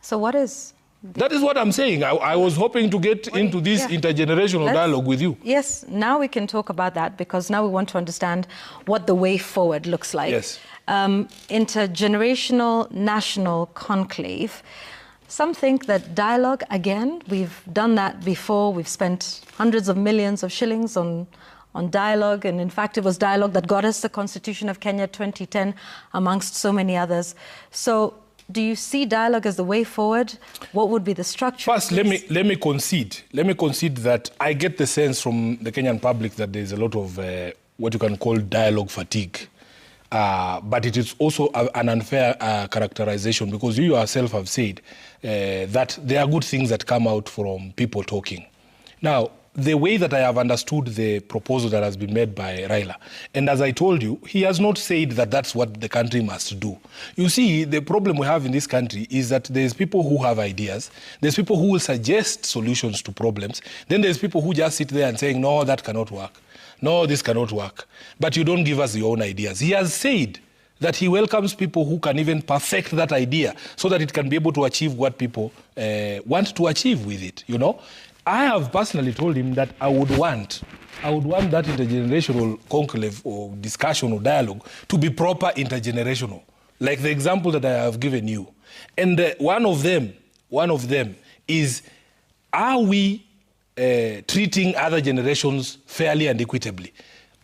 So what is... That is what I'm saying. I was hoping to get into this intergenerational dialogue with you. Yes, now we can talk about that, because now we want to understand what the way forward looks like. Yes. Intergenerational national conclave. Some think that dialogue, again, we've done that before. We've spent hundreds of millions of shillings on dialogue, and in fact, it was dialogue that got us the Constitution of Kenya 2010, amongst so many others. So do you see dialogue as the way forward? What would be the structure? First, let me concede. Let me concede that I get the sense from the Kenyan public that there's a lot of what you can call dialogue fatigue. But it is also an unfair characterization, because you yourself have said that there are good things that come out from people talking. Now, the way that I have understood the proposal that has been made by Raila, and as I told you, he has not said that that's what the country must do. You see, the problem we have in this country is that there's people who have ideas, there's people who will suggest solutions to problems, then there's people who just sit there and saying, no, that cannot work. No, this cannot work. But you don't give us your own ideas. He has said that he welcomes people who can even perfect that idea so that it can be able to achieve what people want to achieve with it, you know? I have personally told him that I would want that intergenerational conclave or discussion or dialogue to be proper intergenerational, like the example that I have given you. And one of them is, are we treating other generations fairly and equitably?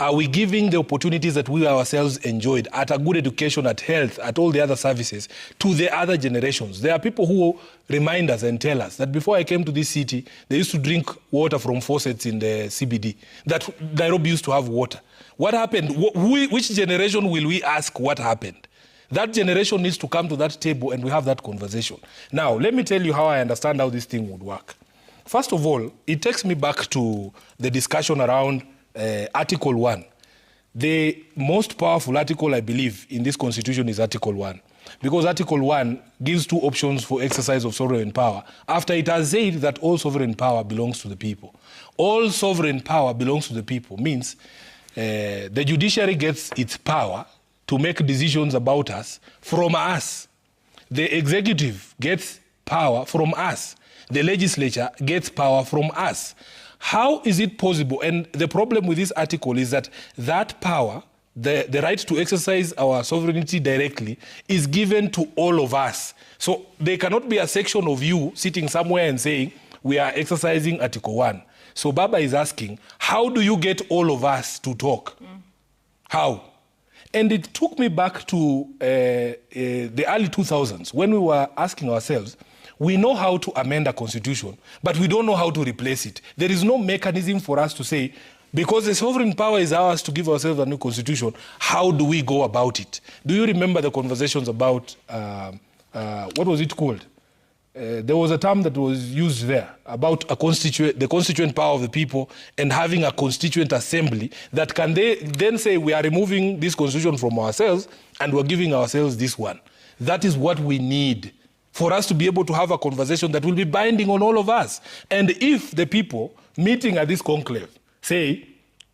Are we giving the opportunities that we ourselves enjoyed at a good education, at health, at all the other services to the other generations? There are people who remind us and tell us that before I came to this city, they used to drink water from faucets in the CBD, that Nairobi used to have water. What happened? Which generation will we ask what happened? That generation needs to come to that table and we have that conversation. Now, let me tell you how I understand how this thing would work. First of all, it takes me back to the discussion around Article 1. The most powerful article, I believe, in this Constitution is Article 1. because Article 1 gives two options for exercise of sovereign power after it has said that all sovereign power belongs to the people. All sovereign power belongs to the people means the judiciary gets its power to make decisions about us from us. The executive gets power from us. The legislature gets power from us. How is it possible? And the problem with this article is that that power, the right to exercise our sovereignty directly, is given to all of us. So there cannot be a section of you sitting somewhere and saying, we are exercising Article 1. So Baba is asking, how do you get all of us to talk? How? And it took me back to the early 2000s when we were asking ourselves, we know how to amend a constitution, but we don't know how to replace it. There is no mechanism for us to say, because the sovereign power is ours to give ourselves a new constitution, how do we go about it? Do you remember the conversations about, what was it called? There was a term that was used there about the constituent power of the people and having a constituent assembly that can then say we are removing this constitution from ourselves and we're giving ourselves this one. That is what we need for us to be able to have a conversation that will be binding on all of us. And if the people meeting at this conclave say,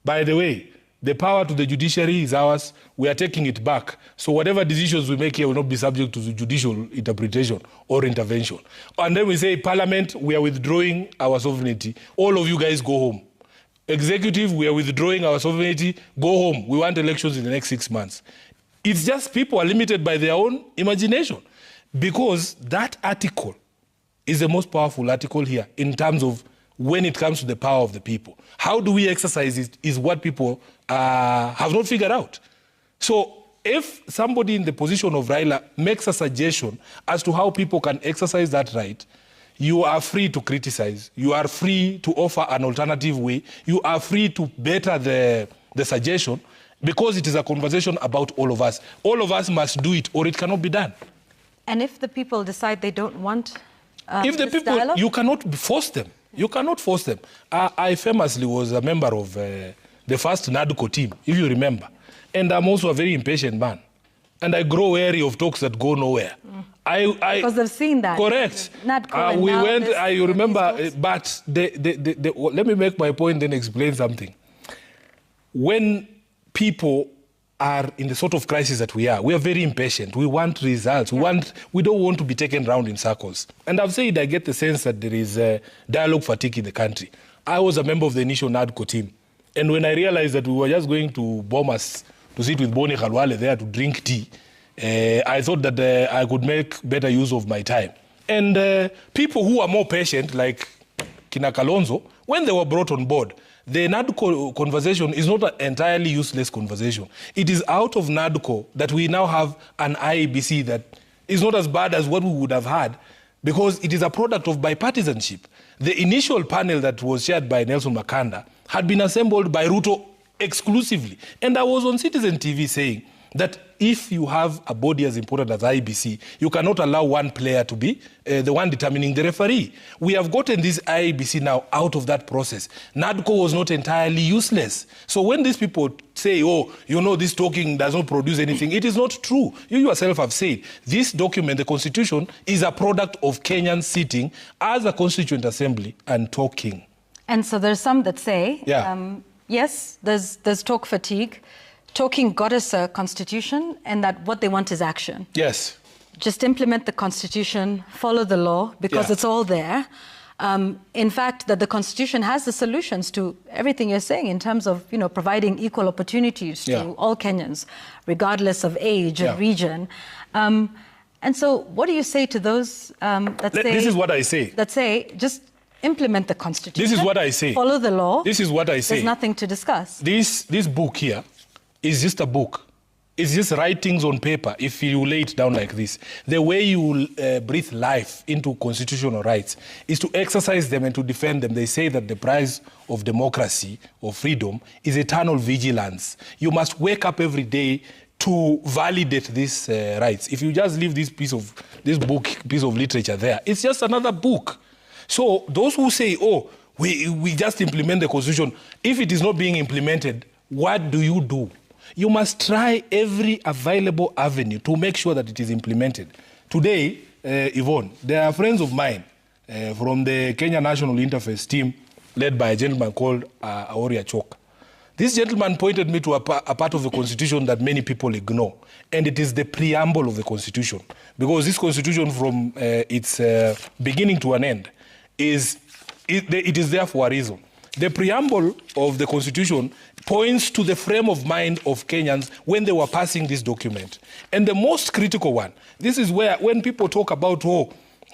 by the way, the power to the judiciary is ours, we are taking it back, so whatever decisions we make here will not be subject to the judicial interpretation or intervention. And then we say, Parliament, we are withdrawing our sovereignty. All of you guys go home. Executive, we are withdrawing our sovereignty. Go home. We want elections in the next 6 months. It's just people are limited by their own imagination. Because that article is the most powerful article here in terms of when it comes to the power of the people. How do we exercise it is what people have not figured out. So if somebody in the position of Raila makes a suggestion as to how people can exercise that right, you are free to criticize. You are free to offer an alternative way. You are free to better the suggestion because it is a conversation about all of us. All of us must do it or it cannot be done. And if the people decide they don't want if the people, dialogue? You cannot force them. You cannot force them. I famously was a member of the first NADCO team, if you remember. And I'm also a very impatient man. And I grow wary of talks that go nowhere. Because they've seen that. Correct. NADCO we went, I remember, but let me make my point then explain something. When people are in the sort of crisis that we are very impatient. We want results. We don't want to be taken round in circles. And I've said I get the sense that there is dialogue fatigue in the country. I was a member of the initial NADCO team. And when I realized that we were just going to Bomas to sit with Boni Khalwale there to drink tea, I thought that I could make better use of my time. And people who are more patient, like Kina Kalonzo, when they were brought on board, the NADCO conversation is not an entirely useless conversation. It is out of NADCO that we now have an IEBC that is not as bad as what we would have had because it is a product of bipartisanship. The initial panel that was chaired by Nelson Makanda had been assembled by Ruto exclusively. And I was on Citizen TV saying that if you have a body as important as IEBC, you cannot allow one player to be the one determining the referee. We have gotten this IEBC now out of that process. NADCO was not entirely useless. So when these people say, oh, you know, this talking does not produce anything, it is not true. You yourself have said this document, the Constitution, is a product of Kenyans sitting as a constituent assembly and talking. And so there's some that say, yes, there's talk fatigue. Talking got us a constitution and that what they want is action. Yes. Just implement the constitution, follow the law, because it's all there. In fact, that the constitution has the solutions to everything you're saying in terms of, you know, providing equal opportunities to all Kenyans, regardless of age and region. And so what do you say to those that say... This is what I say. That say, just implement the constitution. This is what I say. Follow the law. This is what I say. There's nothing to discuss. This book here is just a book. It's just writings on paper, if you lay it down like this. The way you breathe life into constitutional rights is to exercise them and to defend them. They say that the price of democracy or freedom is eternal vigilance. You must wake up every day to validate these rights. If you just leave this piece of literature there, it's just another book. So those who say, oh, we just implement the constitution, if it is not being implemented, what do you do? You must try every available avenue to make sure that it is implemented. Today, Yvonne, there are friends of mine from the Kenya National Interface team led by a gentleman called Aori Achoka. This gentleman pointed me to a part of the Constitution that many people ignore, and it is the preamble of the Constitution. Because this Constitution, from its beginning to an end, it is there for a reason. The preamble of the Constitution points to the frame of mind of Kenyans when they were passing this document. And the most critical one, this is where when people talk about,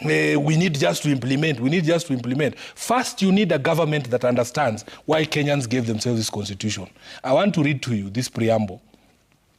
we need just to implement, First, you need a government that understands why Kenyans gave themselves this Constitution. I want to read to you this preamble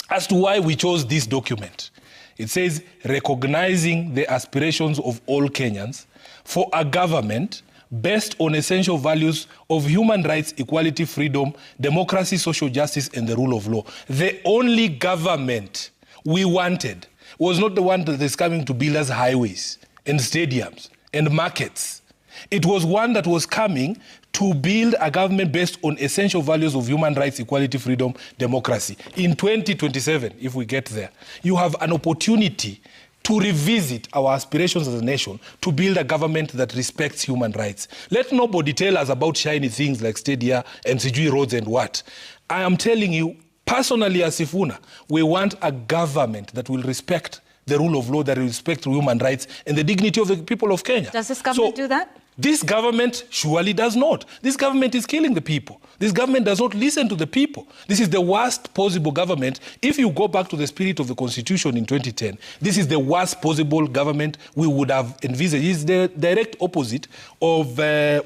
as to why we chose this document. It says, recognizing the aspirations of all Kenyans for a government based on essential values of human rights, equality, freedom, democracy, social justice, and the rule of law. The only government we wanted was not the one that is coming to build us highways and stadiums and markets. It was one that was coming to build a government based on essential values of human rights, equality, freedom, democracy. In 2027, if we get there, you have an opportunity to revisit our aspirations as a nation, to build a government that respects human rights. Let nobody tell us about shiny things like stadia and Sijui roads and what. I am telling you, personally as Sifuna, we want a government that will respect the rule of law, that will respect human rights and the dignity of the people of Kenya. Does this government do that? This government surely does not. This government is killing the people. This government does not listen to the people. This is the worst possible government. If you go back to the spirit of the Constitution in 2010, this is the worst possible government we would have envisaged. It's the direct opposite of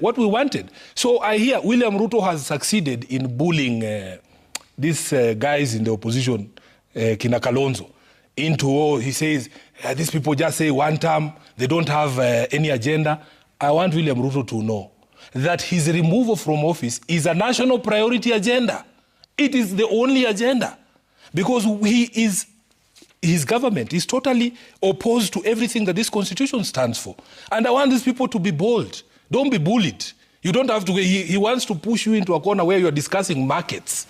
what we wanted. So I hear William Ruto has succeeded in bullying these guys in the opposition, Kina Kalonzo, into, he says, these people just say one term, they don't have any agenda. I want William Ruto to know that his removal from office is a national priority agenda. It is the only agenda. Because his government is totally opposed to everything that this Constitution stands for. And I want these people to be bold. Don't be bullied. You don't have to, he wants to push you into a corner where you're discussing markets.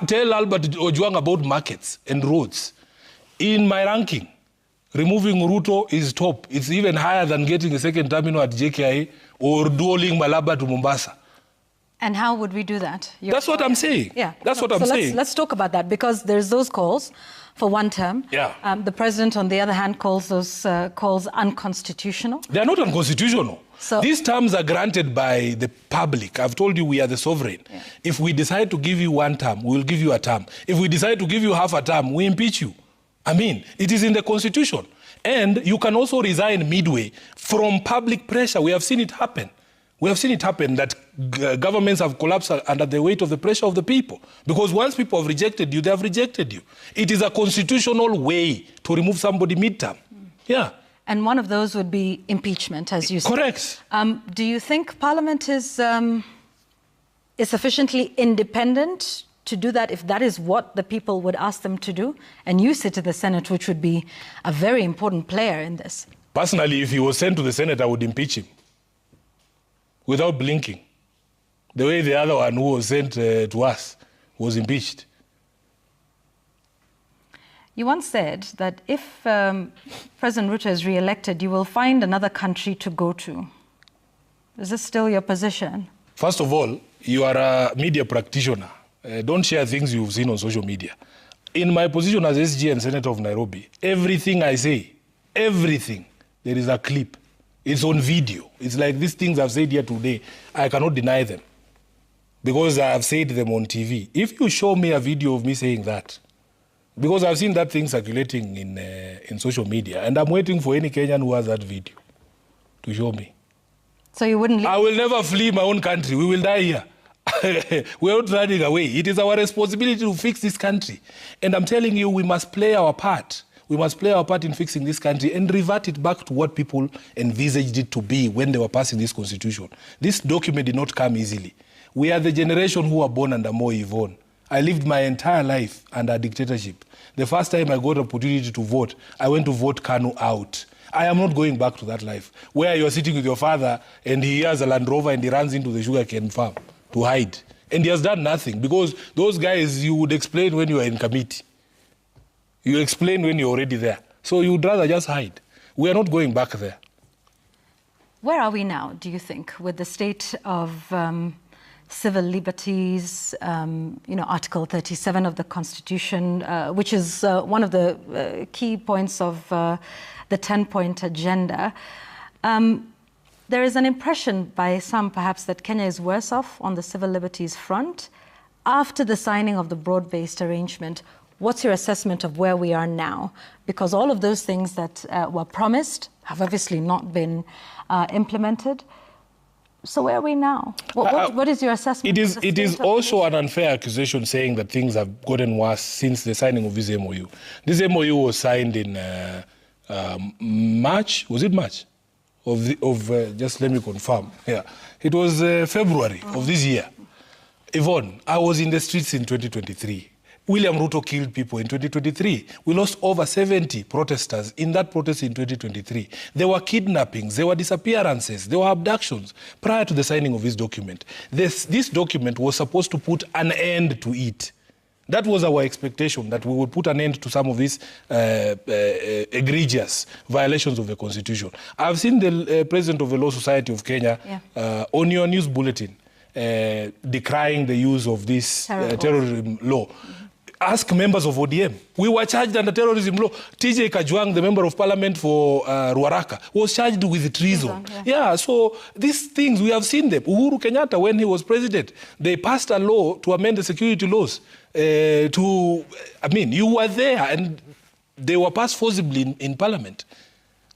Tell Albert Ojwang about markets and roads. In my ranking, removing Ruto is top. It's even higher than getting a second terminal at JKIA or dualing Malaba to Mombasa. And how would we do that? That's what I'm saying. Yeah. That's what I'm saying. Let's talk about that, because there's those calls for one term. Yeah. The president, on the other hand, calls those calls unconstitutional. They are not unconstitutional. So, these terms are granted by the public. I've told you we are the sovereign. Yeah. If we decide to give you one term, we will give you a term. If we decide to give you half a term, we impeach you. I mean, it is in the Constitution. And you can also resign midway from public pressure. We have seen it happen. We have seen it happen that governments have collapsed under the weight of the pressure of the people. Because once people have rejected you, they have rejected you. It is a constitutional way to remove somebody midterm. Yeah. And one of those would be impeachment, as you said. Correct. Do you think Parliament is sufficiently independent to do that, if that is what the people would ask them to do? And you sit in the Senate, which would be a very important player in this. Personally, if he was sent to the Senate, I would impeach him without blinking. The way the other one who was sent to us was impeached. You once said that if President Ruto is re-elected, you will find another country to go to. Is this still your position? First of all, you are a media practitioner. Don't share things you've seen on social media. In my position as SG and Senator of Nairobi, everything I say, everything, there is a clip. It's on video. It's like these things I've said here today, I cannot deny them because I have said them on TV. If you show me a video of me saying that, because I've seen that thing circulating in social media, and I'm waiting for any Kenyan who has that video to show me. So you wouldn't leave? I will never flee my own country. We will die here. We're not running away. It is our responsibility to fix this country. And I'm telling you, we must play our part. We must play our part in fixing this country and revert it back to what people envisaged it to be when they were passing this constitution. This document did not come easily. We are the generation who were born under Moi Yvonne. I lived my entire life under a dictatorship. The first time I got the opportunity to vote, I went to vote Kanu out. I am not going back to that life, where you're sitting with your father and he has a Land Rover and he runs into the sugarcane farm to hide. And he has done nothing, because those guys, you would explain when you are in committee. You explain when you're already there. So you would rather just hide. We are not going back there. Where are we now, do you think, with the state of civil liberties, Article 37 of the Constitution, which is one of the key points of the 10-point agenda? There is an impression by some, perhaps, that Kenya is worse off on the civil liberties front. After the signing of the broad-based arrangement, what's your assessment of where we are now? Because all of those things that were promised have obviously not been implemented. So where are we now? What is your assessment? It is also an unfair accusation saying that things have gotten worse since the signing of this MOU. This MOU was signed in March. Was it March? Just let me confirm. Yeah, it was February of this year. Yvonne, I was in the streets in 2023. William Ruto killed people in 2023. We lost over 70 protesters in that protest in 2023. There were kidnappings, there were disappearances, there were abductions prior to the signing of this document. This document was supposed to put an end to it. That was our expectation, that we would put an end to some of these egregious violations of the Constitution. I've seen the President of the Law Society of Kenya on your news bulletin decrying the use of this terrorism law. Ask members of ODM. We were charged under terrorism law. TJ Kajwang, the member of parliament for Ruaraka, was charged with treason. So these things, we have seen them. Uhuru Kenyatta, when he was president, they passed a law to amend the security laws. You were there, and they were passed forcibly in parliament.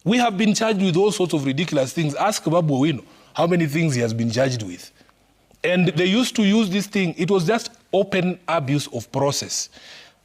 We have been charged with all sorts of ridiculous things. Ask Babu Owino how many things he has been charged with. And they used to use this thing. It was just open abuse of process.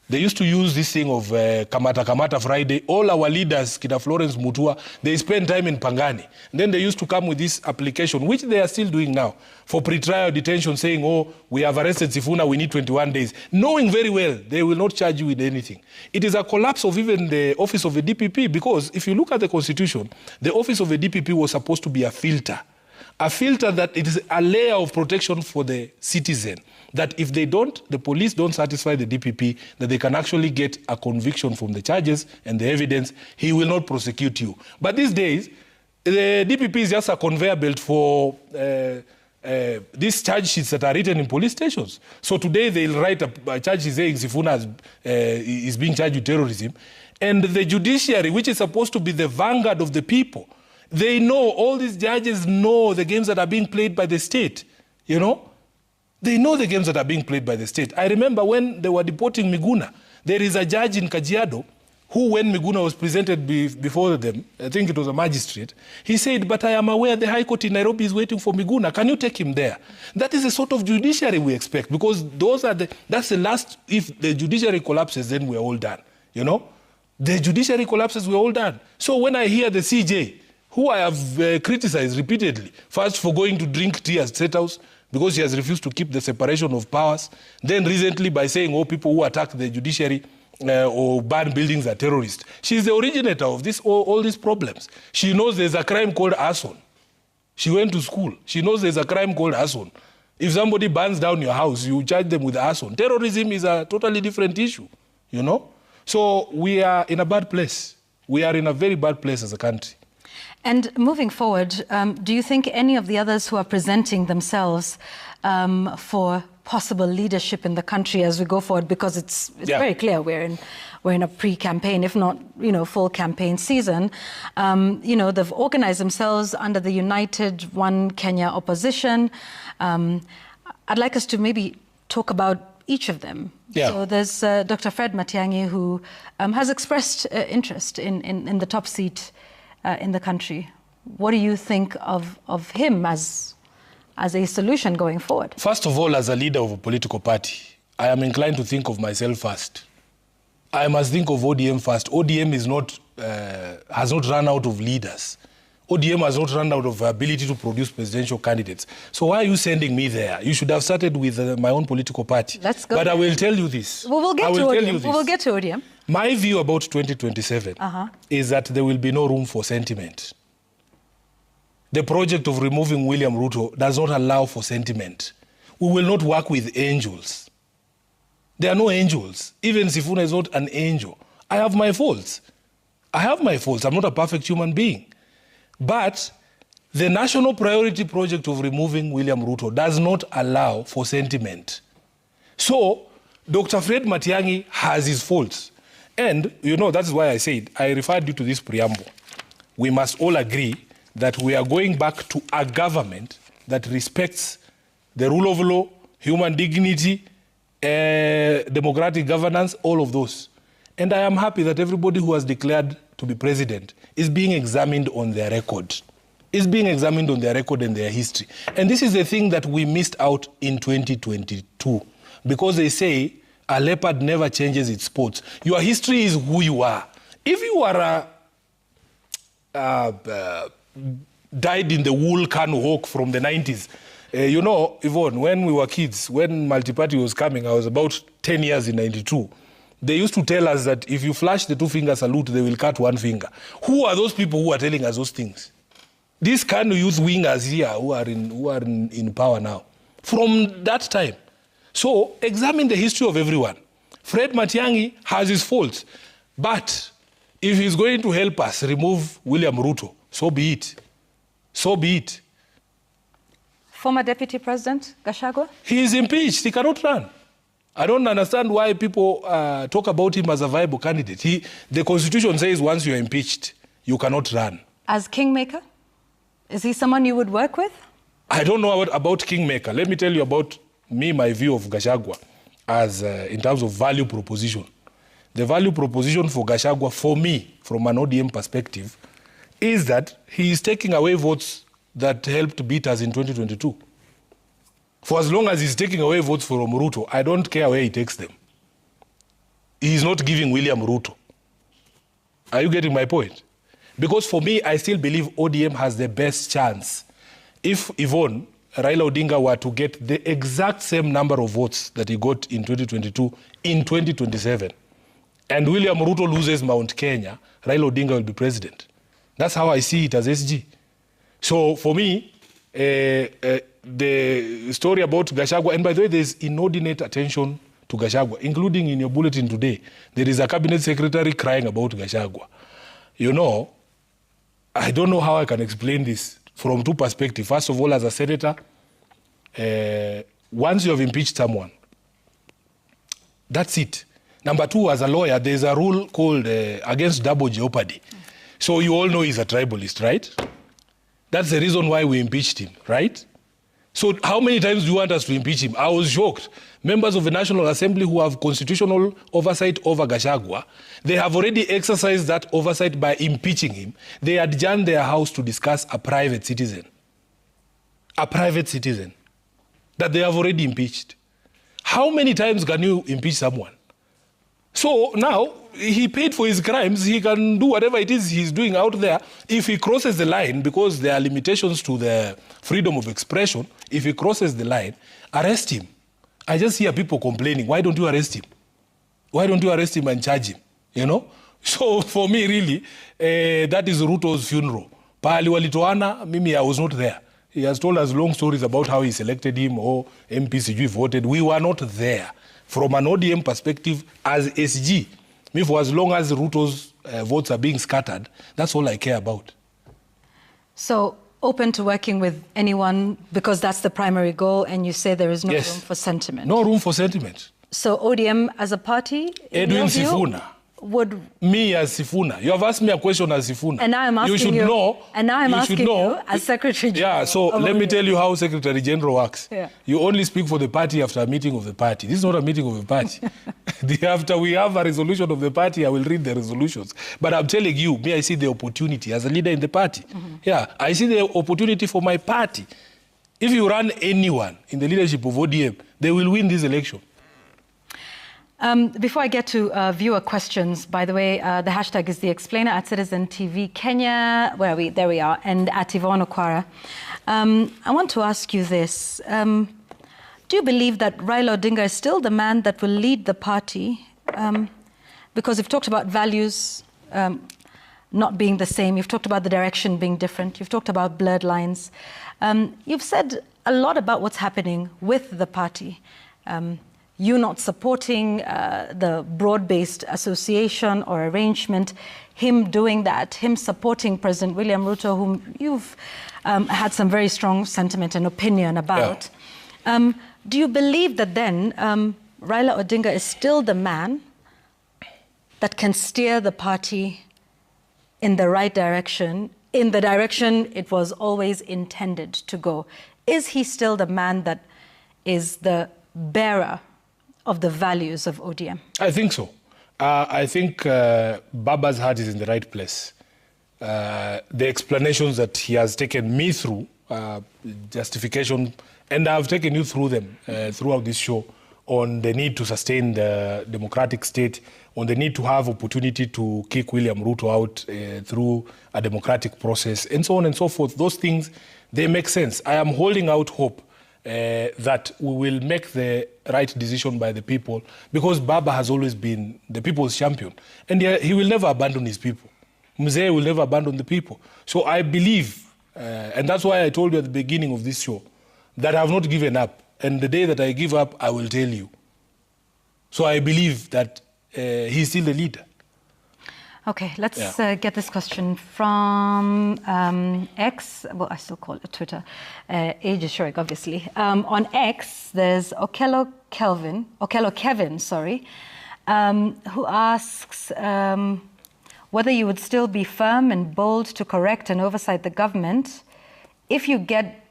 They used to use this thing of Kamata Friday. All our leaders, Kida Florence Mutua, they spend time in Pangani. And then they used to come with this application, which they are still doing now, for pre-trial detention, saying, oh, we have arrested Sifuna, we need 21 days. Knowing very well they will not charge you with anything. It is a collapse of even the office of the DPP, because if you look at the Constitution, the office of the DPP was supposed to be a filter. A filter that it is a layer of protection for the citizen, that if they don't, the police don't satisfy the DPP, that they can actually get a conviction from the charges and the evidence, he will not prosecute you. But these days, the DPP is just a conveyor belt for these charge sheets that are written in police stations. So today they'll write a charge sheet saying Sifuna is being charged with terrorism. And the judiciary, which is supposed to be the vanguard of the people, they know, all these judges know the games that are being played by the state, you know? They know the games that are being played by the state. I remember when they were deporting Miguna, there is a judge in Kajiado who, when Miguna was presented before them, I think it was a magistrate, he said, but I am aware the High Court in Nairobi is waiting for Miguna. Can you take him there? That is the sort of judiciary we expect, because that's the last, if the judiciary collapses, then we're all done, you know? The judiciary collapses, we're all done. So when I hear the CJ, who I have criticized repeatedly, first for going to drink tea at State House, because he has refused to keep the separation of powers, then recently by saying, oh, people who attack the judiciary or ban buildings are terrorists. She's the originator of all these problems. She knows there's a crime called arson. She went to school. She knows there's a crime called arson. If somebody burns down your house, you charge them with arson. Terrorism is a totally different issue, you know? So we are in a bad place. We are in a very bad place as a country. And moving forward, do you think any of the others who are presenting themselves for possible leadership in the country as we go forward, because it's very clear we're in a pre-campaign, if not, full campaign season, they've organized themselves under the United One Kenya opposition. I'd like us to maybe talk about each of them. So there's Dr. Fred Matiang'i, who has expressed interest in the top seat in the country. What do you think of him as a solution going forward? First of all, as a leader of a political party, I am inclined to think of myself first. I must think of ODM first. ODM has not run out of leaders. ODM has not run out of ability to produce presidential candidates. So why are you sending me there? You should have started with my own political party. Let's go. But I will tell you this. We'll get to ODM. We will get to ODM. My view about 2027 is that there will be no room for sentiment. The project of removing William Ruto does not allow for sentiment. we will not work with angels. There are no angels. Even Sifuna is not an angel. I have my faults. I have my faults. I'm not a perfect human being. But the national priority project of removing William Ruto does not allow for sentiment. So, Dr. Fred Matiang'i has his faults. And, you know, that's why I said, I referred you to this preamble. We must all agree that we are going back to a government that respects the rule of law, human dignity, democratic governance, all of those. And I am happy that everybody who has declared to be president is being examined on their record. Is being examined on their record and their history. And this is the thing that we missed out in 2022. Because they say a leopard never changes its spots. Your history is who you are. If you are died in the wool canoe hawk from the 90s, you know, Yvonne, when we were kids, when multi-party was coming, I was about 10 years in 92. They used to tell us that if you flash the two-finger salute, they will cut one finger. Who are those people who are telling us those things? These kind of youth wingers here who are in power now. From that time. So, examine the history of everyone. Fred Matiang'i has his faults. But if he's going to help us remove William Ruto, so be it. So be it. Former Deputy President Gachagua? He is impeached. He cannot run. I don't understand why people talk about him as a viable candidate. The Constitution says once you're impeached, you cannot run. As kingmaker? Is he someone you would work with? I don't know about kingmaker. Let me tell you about my view of Gachagua as in terms of value proposition. The value proposition for Gachagua, for me, from an ODM perspective, is that he is taking away votes that helped beat us in 2022. For as long as he's taking away votes from Ruto, I don't care where he takes them. He is not giving William Ruto. Are you getting my point? Because for me, I still believe ODM has the best chance. If Yvonne, Raila Odinga were to get the exact same number of votes that he got in 2022 in 2027, and William Ruto loses Mount Kenya, Raila Odinga will be president. That's how I see it as SG. So for me, the story about Gachagua, and by the way, there's inordinate attention to Gachagua, including in your bulletin today. There is a cabinet secretary crying about Gachagua. You know, I don't know how I can explain this from two perspectives. First of all, as a senator, once you have impeached someone, that's it. Number two, as a lawyer, there's a rule called against double jeopardy. So you all know he's a tribalist, right? That's the reason why we impeached him, right? So how many times do you want us to impeach him? I was shocked. Members of the National Assembly who have constitutional oversight over Gachagua, they have already exercised that oversight by impeaching him. They adjourned their house to discuss a private citizen. A private citizen that they have already impeached. How many times can you impeach someone? So now, he paid for his crimes. He can do whatever it is he's doing out there. If he crosses the line, because there are limitations to the freedom of expression, if he crosses the line, arrest him. I just hear people complaining, why don't you arrest him? Why don't you arrest him and charge him? You know? So for me, really, that is Ruto's funeral. Pahali walitoana, mimi, I was not there. He has told us long stories about how he selected him or MPCG voted. We were not there. From an ODM perspective, as SG, me, for as long as Ruto's votes are being scattered, that's all I care about. So, open to working with anyone because that's the primary goal, and you say there is no room for sentiment. No room for sentiment. So, ODM as a party, Edwin Sifuna. Would me as Sifuna. You have asked me a question as Sifuna. And now I'm asking you. Should know. And now I'm asking you as Secretary General. Yeah, so let me tell you how Secretary General works. Yeah. You only speak for the party after a meeting of the party. This is not a meeting of the party. After we have a resolution of the party, I will read the resolutions. But I'm telling you, me, I see the opportunity as a leader in the party. Yeah, I see the opportunity for my party. If you run anyone in the leadership of ODM, they will win this election. Before I get to viewer questions, by the way, the hashtag is The Explainer at Citizen TV Kenya. Where are we? There we are. And at Yvonne Okwara. I want to ask you this. Do you believe that Raila Odinga is still the man that will lead the party? Because you've talked about values not being the same. You've talked about the direction being different. You've talked about blurred lines. You've said a lot about what's happening with the party. You not supporting the broad-based association or arrangement, him doing that, him supporting President William Ruto, whom you've had some very strong sentiment and opinion about. Yeah. Do you believe that then Raila Odinga is still the man that can steer the party in the right direction, in the direction it was always intended to go? Is he still the man that is the bearer of the values of ODM? I think so. I think Baba's heart is in the right place. The explanations that he has taken me through, justification, and I've taken you through them throughout this show, on the need to sustain the democratic state, on the need to have opportunity to kick William Ruto out through a democratic process, and so on and so forth. Those things, they make sense. I am holding out hope that we will make the right decision by the people, because Baba has always been the people's champion, and he will never abandon his people. Mzee will never abandon the people. So I believe, and that's why I told you at the beginning of this show, that I have not given up. And the day that I give up, I will tell you. So I believe that he's still the leader. Okay, let's get this question from X. Well, I still call it Twitter. Age is showing, obviously. On X, there's Okello Kevin, who asks whether you would still be firm and bold to correct and oversight the government if you get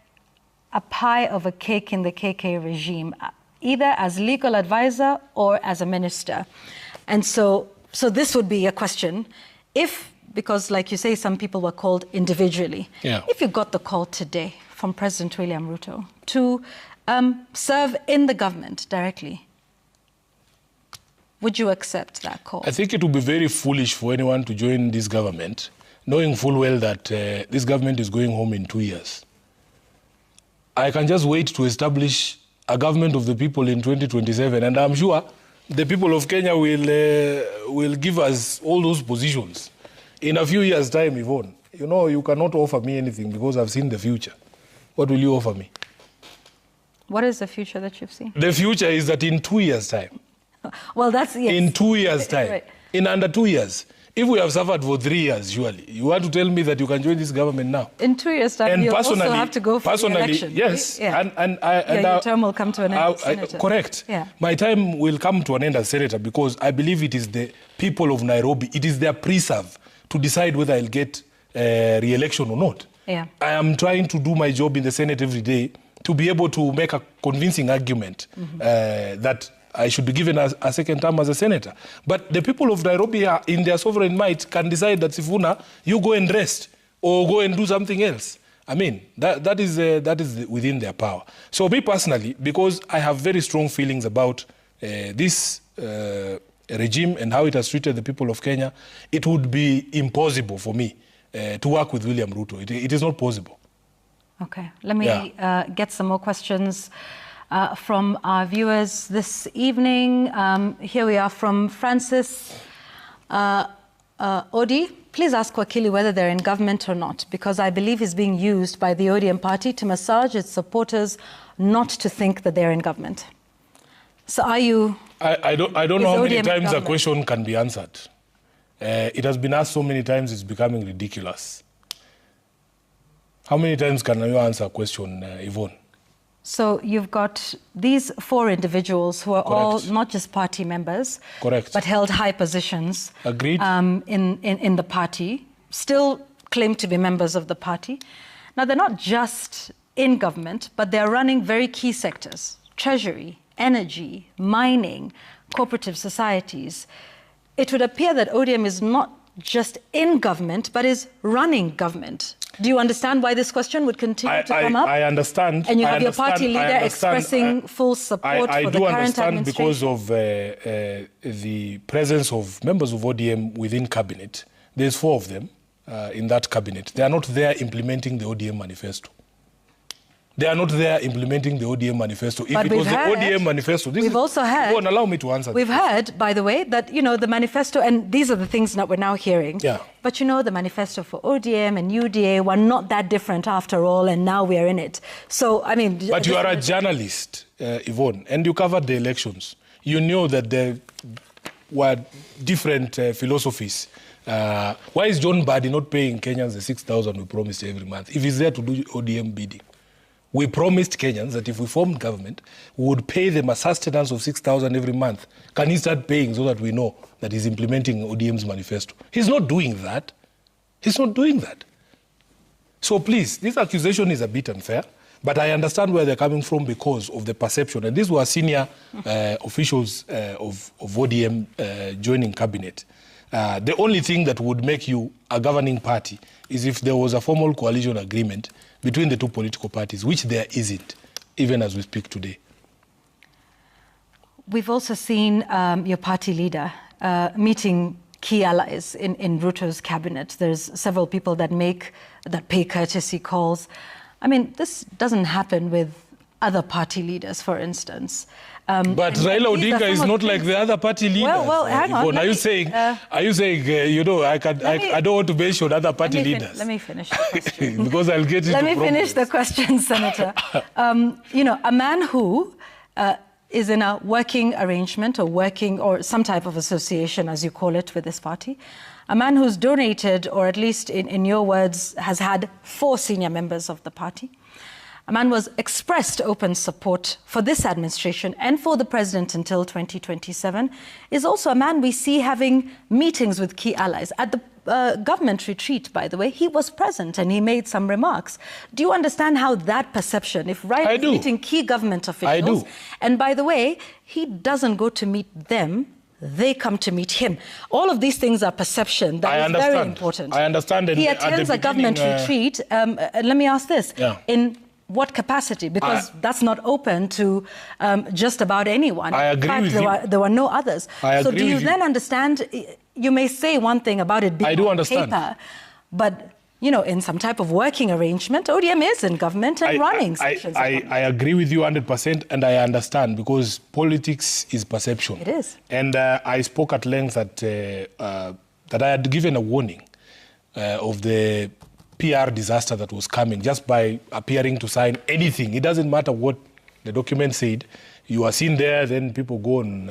a pie of a cake in the KK regime, either as legal advisor or as a minister. And so this would be a question. If, because like you say, some people were called individually, if you got the call today from President William Ruto to serve in the government directly, would you accept that call? I think it would be very foolish for anyone to join this government, knowing full well that this government is going home in 2 years. I can just wait to establish a government of the people in 2027, and I'm sure the people of Kenya will give us all those positions. In a few years' time, Yvonne, you know, you cannot offer me anything because I've seen the future. What will you offer me? What is the future that you've seen? The future is that in 2 years' time. Well, that's, yes. In 2 years' time. Right. In under 2 years. If we have suffered for 3 years, surely, you want to tell me that you can join this government now? In 2 years' time, you also have to go for the election. Yes. Yeah. Your term will come to an end as senator. Correct. Yeah. My time will come to an end as senator because I believe it is the people of Nairobi, it is their preserve to decide whether I'll get re-election or not. Yeah. I am trying to do my job in the Senate every day to be able to make a convincing argument that I should be given a second term as a senator. But the people of Nairobi, in their sovereign might, can decide that, Sifuna, you go and rest or go and do something else. I mean, that is within their power. So me personally, because I have very strong feelings about this regime and how it has treated the people of Kenya, it would be impossible for me to work with William Ruto. It is not possible. Okay, let me get some more questions from our viewers this evening. Here we are from Francis Odi. Please ask Wakili whether they're in government or not, because I believe he's being used by the ODM party to massage its supporters not to think that they're in government. So are you... I don't know how many times a question can be answered. It has been asked so many times it's becoming ridiculous. How many times can you answer a question, Yvonne? So you've got these 4 individuals who are all not just party members, but held high positions. Agreed. In the party, still claim to be members of the party. Now, they're not just in government, but they're running very key sectors: treasury, energy, mining, cooperative societies. It would appear that ODM is not just in government, but is running government. Do you understand why this question would continue to come up? I understand. And you have your party leader expressing full support for the current administration. I do understand because of the presence of members of ODM within cabinet. There's 4 of them in that cabinet. They are not there implementing the ODM manifesto. They are not there implementing the ODM manifesto. If but it was the ODM manifesto, we've also heard. Go on, allow me to answer. We've heard, by the way, that the manifesto, and these are the things that we're now hearing. Yeah. But the manifesto for ODM and UDA were not that different after all, and now we are in it. So I mean. But you are a journalist, Yvonne, and you covered the elections. You knew that there were different philosophies. Why is John Badi not paying Kenyans the 6,000 we promised every month if he's there to do ODM bidding? We promised Kenyans that if we formed government, we would pay them a sustenance of 6,000 every month. Can he start paying so that we know that he's implementing ODM's manifesto? He's not doing that. He's not doing that. So please, this accusation is a bit unfair, but I understand where they're coming from because of the perception. And these were senior officials of ODM joining cabinet. The only thing that would make you a governing party is if there was a formal coalition agreement between the two political parties, which there isn't, even as we speak today. We've also seen your party leader meeting key allies in Ruto's cabinet. There's several people that pay courtesy calls. I mean, this doesn't happen with other party leaders, for instance. But Raila Odinga is not like the other party leaders. Well, hang on. Are you saying, I don't want to mention other party leaders? Let me finish the question. Because I'll get into problems. Let me finish the question, Senator. A man who is in a working arrangement or some type of association, as you call it, with this party, a man who's donated, or at least in your words, has had 4 senior members of the party. A man was expressed open support for this administration and for the president until 2027, is also a man we see having meetings with key allies. At the government retreat, by the way, he was present and he made some remarks. Do you understand how that perception, if Raila is meeting key government officials, and by the way, he doesn't go to meet them, they come to meet him. All of these things are perception. That is very important. I understand. He attends a government retreat. Let me ask this. Yeah. In what capacity? Because that's not open to just about anyone. I agree with you. In fact, there were no others. So do you then understand, you may say one thing about it being on paper, but in some type of working arrangement, ODM is in government and running sections. I agree with you 100%, and I understand, because politics is perception. It is. And I spoke at length that I had given a warning of the PR disaster that was coming just by appearing to sign anything. It doesn't matter what the document said. You are seen there, then people go on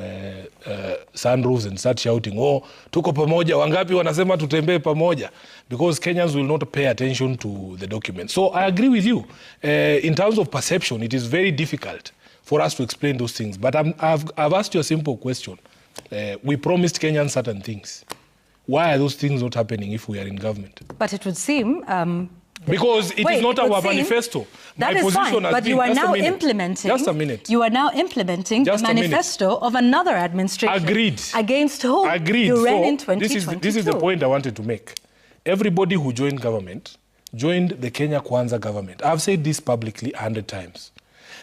sunroofs and start shouting, oh, tuko pamoja, wangapi wanasema tutembee pamoja, because Kenyans will not pay attention to the document. So I agree with you. In terms of perception, it is very difficult for us to explain those things. But I've asked you a simple question. We promised Kenyans certain things. Why are those things not happening if we are in government? But it would seem... because it is not our manifesto. That is fine, but you are now implementing... Just a minute. You are now implementing the manifesto of another administration. Agreed. Against whom you ran in 2022. This is the point I wanted to make. Everybody who joined government joined the Kenya Kwanza government. I've said this publicly 100 times.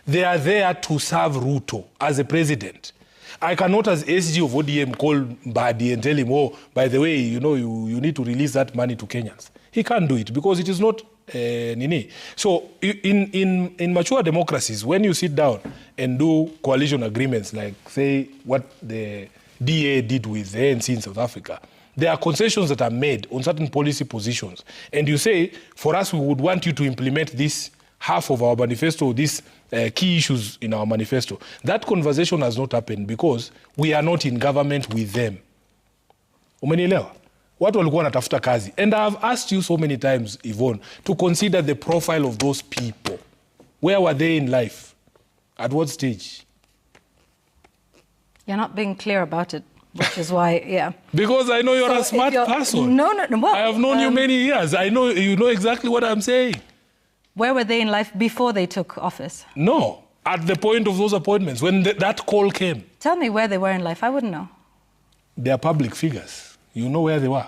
They are there to serve Ruto as a president. I cannot, as SG of ODM, call Badi and tell him, oh, by the way, you need to release that money to Kenyans. He can't do it because it is not Nini. So in mature democracies, when you sit down and do coalition agreements, like, say, what the DA did with the ANC in South Africa, there are concessions that are made on certain policy positions. And you say, for us, we would want you to implement this half of our manifesto, these key issues in our manifesto. That conversation has not happened because we are not in government with them. Umenielewa? Watu walikuwa wanatafuta kazi. And I have asked you so many times, Yvonne, to consider the profile of those people. Where were they in life? At what stage? You're not being clear about it, which is why, yeah. Because I know you're a smart person. No. Well, I have known you many years. I know you know exactly what I'm saying. Where were they in life before they took office? No, at the point of those appointments, when that call came. Tell me where they were in life. I wouldn't know. They are public figures. You know where they were.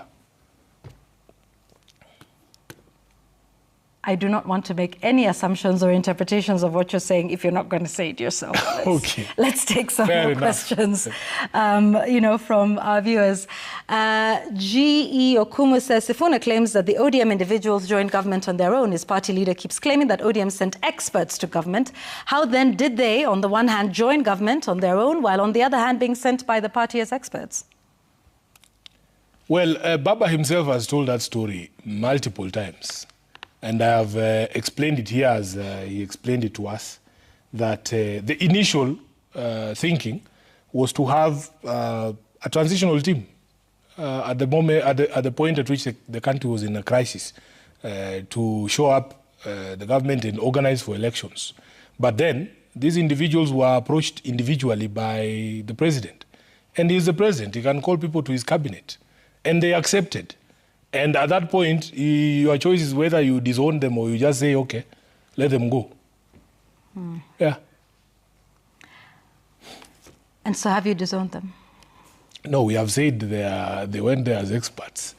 I do not want to make any assumptions or interpretations of what you're saying if you're not going to say it yourself. Okay. Let's take some Fair more enough. questions, from our viewers. G.E. Okumu says, Sifuna claims that the ODM individuals joined government on their own. His party leader keeps claiming that ODM sent experts to government. How then did they, on the one hand, join government on their own, while on the other hand being sent by the party as experts? Well, Baba himself has told that story multiple times. And I have explained it here as he explained it to us, that the initial thinking was to have a transitional team at the point at which the country was in a crisis, to show up the government and organize for elections. But then these individuals were approached individually by the president. And he's the president. He can call people to his cabinet. And they accepted. And at that point, your choice is whether you disown them or you just say, okay, let them go. Yeah. And so have you disowned them? No, we have said they went there as experts.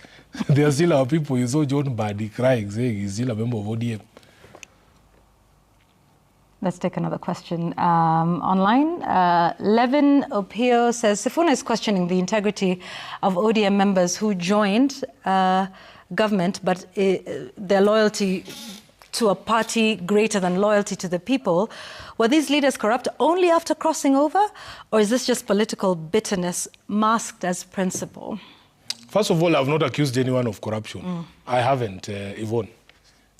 They are still our people. You saw John Badi crying, saying he's still a member of ODM. Let's take another question online. Levin Opio says, Sifuna is questioning the integrity of ODM members who joined government, but their loyalty to a party greater than loyalty to the people. Were these leaders corrupt only after crossing over? Or is this just political bitterness masked as principle? First of all, I have not accused anyone of corruption. I haven't, Yvonne.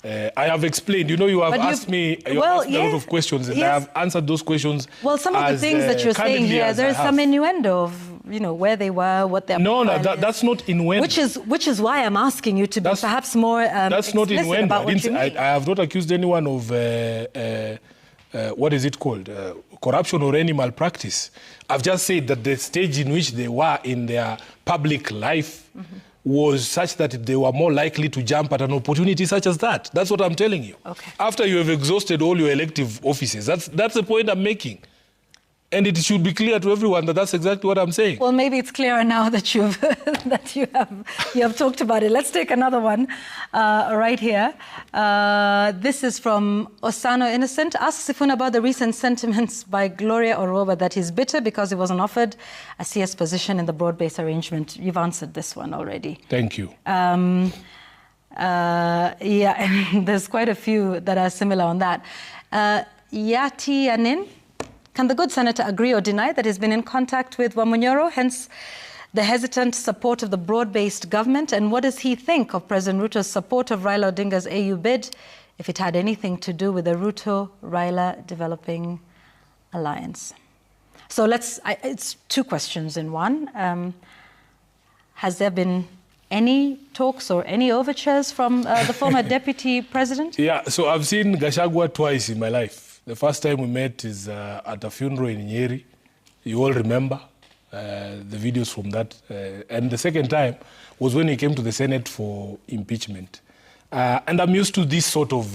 I have explained, you have asked me a lot of questions, and I have answered those questions. Well, some of the things that you're saying here, there's some innuendo of, where they were, what their that's not innuendo. Which is why I'm asking you to be perhaps more that's not innuendo. About what you mean. I have not accused anyone of, what is it called, corruption or any malpractice. I've just said that the stage in which they were in their public life was such that they were more likely to jump at an opportunity such as that. That's what I'm telling you. Okay. After you have exhausted all your elective offices, that's the point I'm making. And it should be clear to everyone that that's exactly what I'm saying. Well, maybe it's clearer now that you have talked about it. Let's take another one right here. This is from Osano Innocent. Ask Sifuna about the recent sentiments by Gloria Oroba that he's bitter because he wasn't offered a CS position in the broad-based arrangement. You've answered this one already. Thank you. And there's quite a few that are similar on that. Yati Anin. Can the good senator agree or deny that he's been in contact with Wamunyoro, hence the hesitant support of the broad-based government? And what does he think of President Ruto's support of Raila Odinga's AU bid, if it had anything to do with the Ruto-Raila developing alliance? So it's two questions in one. Has there been any talks or any overtures from the former deputy president? Yeah, so I've seen Gachagua twice in my life. The first time we met is at a funeral in Nyeri. You all remember the videos from that. And the second time was when he came to the Senate for impeachment. And I'm used to this sort of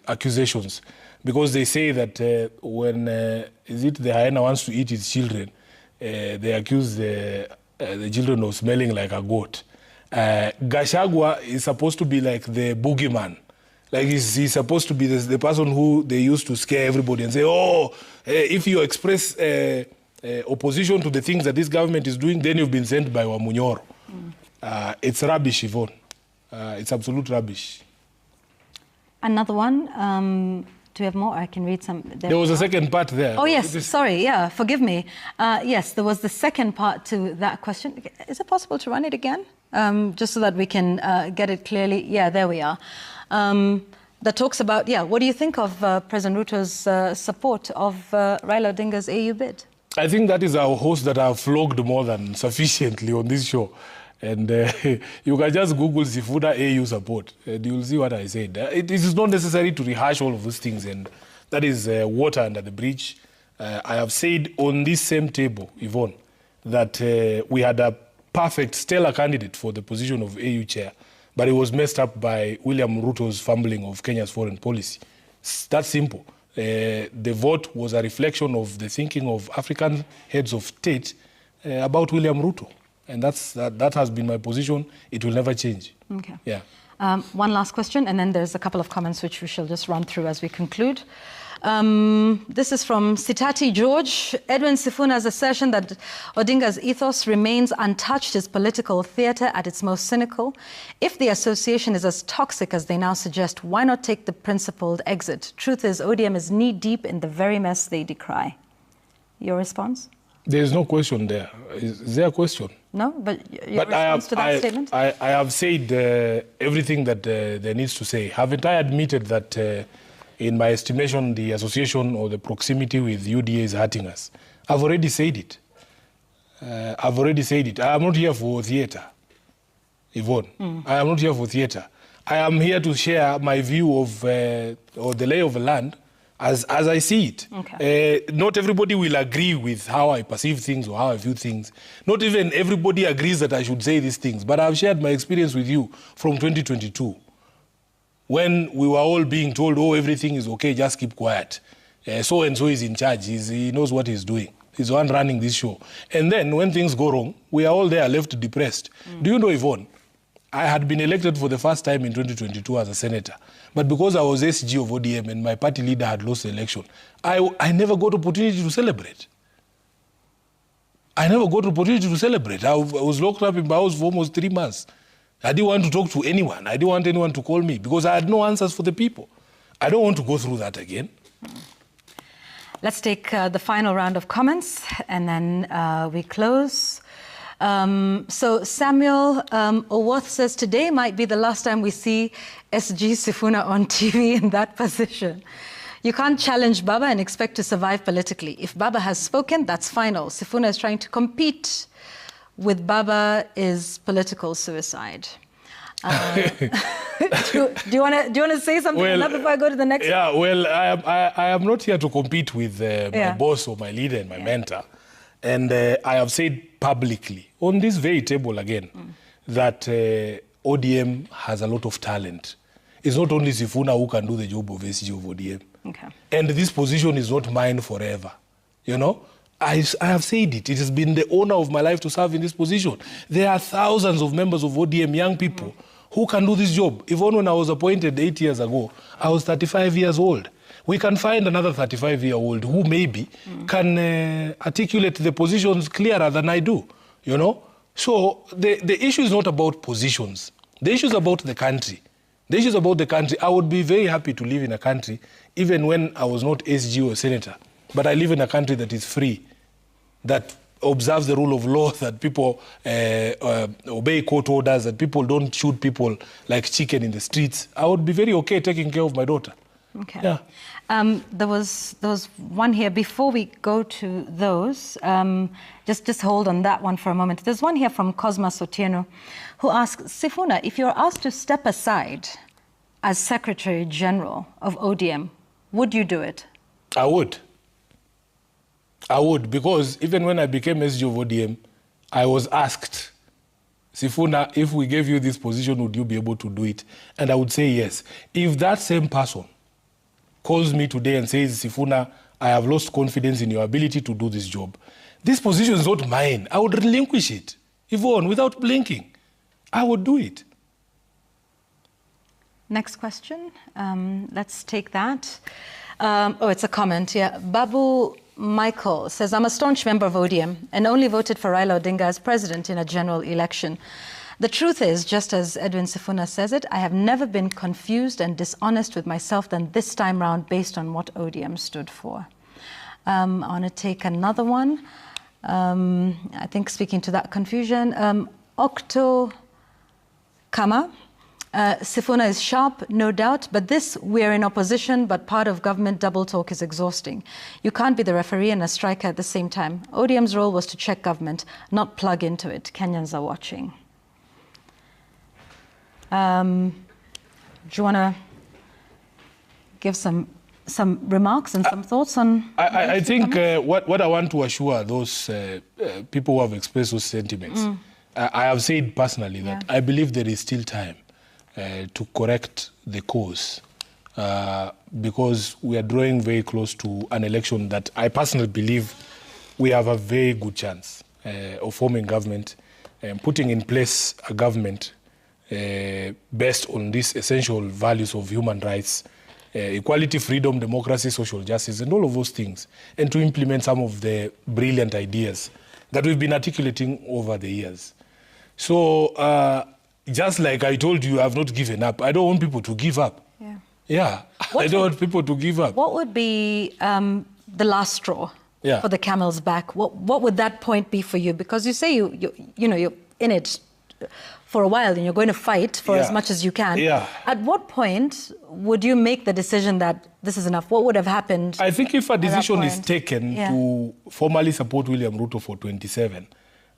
accusations, because they say that when the hyena wants to eat its children, they accuse the children of smelling like a goat. Gachagua is supposed to be like the boogeyman. Like he's supposed to be the person who they used to scare everybody and say, if you express opposition to the things that this government is doing, then you've been sent by Wamunyoro. It's rubbish, Yvonne. It's absolute rubbish. Another one. Do we have more? I can read some. There was a second part there. Oh, yes. Sorry. Yeah, forgive me. Yes, there was the second part to that question. Is it possible to run it again? Just so that we can get it clearly. Yeah, there we are. That talks about, what do you think of President Ruto's support of Raila Odinga's AU bid? I think that is our host that I've flogged more than sufficiently on this show. And you can just Google Sifuna AU support and you'll see what I said. It is not necessary to rehash all of those things, and that is water under the bridge. I have said on this same table, Yvonne, that we had a perfect, stellar candidate for the position of AU chair, but it was messed up by William Ruto's fumbling of Kenya's foreign policy. That's simple. The vote was a reflection of the thinking of African heads of state about William Ruto. And that has been my position. It will never change. Okay. Yeah. One last question, and then there's a couple of comments which we shall just run through as we conclude. This is from Sitati George. Edwin Sifuna's assertion that Odinga's ethos remains untouched is political theatre at its most cynical. If the association is as toxic as they now suggest, why not take the principled exit? Truth is, ODM is knee-deep in the very mess they decry. Your response? There is no question there. Is there a question? No, but your response to that statement? I have said everything that there needs to say. Haven't I admitted that in my estimation, the association or the proximity with UDA is hurting us? I've already said it. I've already said it. I am not here for theatre, Yvonne. I am not here for theatre. I am here to share my view of or the lay of the land as I see it. Okay. Not everybody will agree with how I perceive things or how I view things. Not even everybody agrees that I should say these things. But I've shared my experience with you from 2022. When we were all being told, oh, everything is okay, just keep quiet. So-and-so is in charge. He knows what he's doing. He's the one running this show. And then when things go wrong, we are all there left depressed. Do you know, Yvonne, I had been elected for the first time in 2022 as a senator. But because I was SG of ODM and my party leader had lost the election, I never got opportunity to celebrate. I never got opportunity to celebrate. I was locked up in my house for almost 3 months. I didn't want to talk to anyone. I didn't want anyone to call me because I had no answers for the people. I don't want to go through that again. Let's take the final round of comments and then we close. So Samuel Oworth says, today might be the last time we see SG Sifuna on TV in that position. You can't challenge Baba and expect to survive politically. If Baba has spoken, that's final. Sifuna is trying to compete with Baba is political suicide. Do you want to say something before I go to the next? Yeah, well, I am not here to compete with my boss or my leader and my mentor. And I have said publicly on this very table again that ODM has a lot of talent. It's not only Sifuna who can do the job of SG of ODM. Okay. And this position is not mine forever. You know? I have said it. It has been the honor of my life to serve in this position. There are thousands of members of ODM, young people, who can do this job. Even when I was appointed 8 years ago, I was 35 years old. We can find another 35-year-old who maybe can articulate the positions clearer than I do, you know? So the issue is not about positions. The issue is about the country. The issue is about the country. I would be very happy to live in a country, even when I was not SG or senator. But I live in a country that is free, that observes the rule of law, that people obey court orders, that people don't shoot people like chicken in the streets. I would be very okay taking care of my daughter. Okay. Yeah. There was one here. Before we go to those, just hold on that one for a moment. There's one here from Cosmas Otieno, who asks, Sifuna, if you're asked to step aside as Secretary General of ODM, would you do it? I would. I would, because even when I became SG of ODM, I was asked, Sifuna, if we gave you this position, would you be able to do it? And I would say yes. If that same person calls me today and says, Sifuna, I have lost confidence in your ability to do this job, this position is not mine. I would relinquish it, Yvonne, without blinking. I would do it. Next question. Let's take that. Oh, it's a comment, yeah. Babu Michael says, I'm a staunch member of ODM and only voted for Raila Odinga as president in a general election. The truth is, just as Edwin Sifuna says it, I have never been confused and dishonest with myself than this time round based on what ODM stood for. I want to take another one. I think speaking to that confusion, Octo Kama. Sifuna is sharp, no doubt, but we're in opposition, but part of government double talk is exhausting. You can't be the referee and a striker at the same time. ODM's role was to check government, not plug into it. Kenyans are watching. Do you want to give some remarks and some thoughts on... I think what I want to assure those people who have expressed those sentiments, I have said personally that I believe there is still time to correct the course because we are drawing very close to an election that I personally believe we have a very good chance of forming government and putting in place a government based on these essential values of human rights, equality, freedom, democracy, social justice, and all of those things, and to implement some of the brilliant ideas that we've been articulating over the years. So just like I told you, I've not given up. I don't want people to give up. Yeah, I don't want people to give up. What would be the last straw for the camel's back? What would that point be for you? Because you say you're in it for a while and you're going to fight for as much as you can. At what point would you make the decision that this is enough? What would have happened? I think if a decision is taken to formally support William Ruto for 27,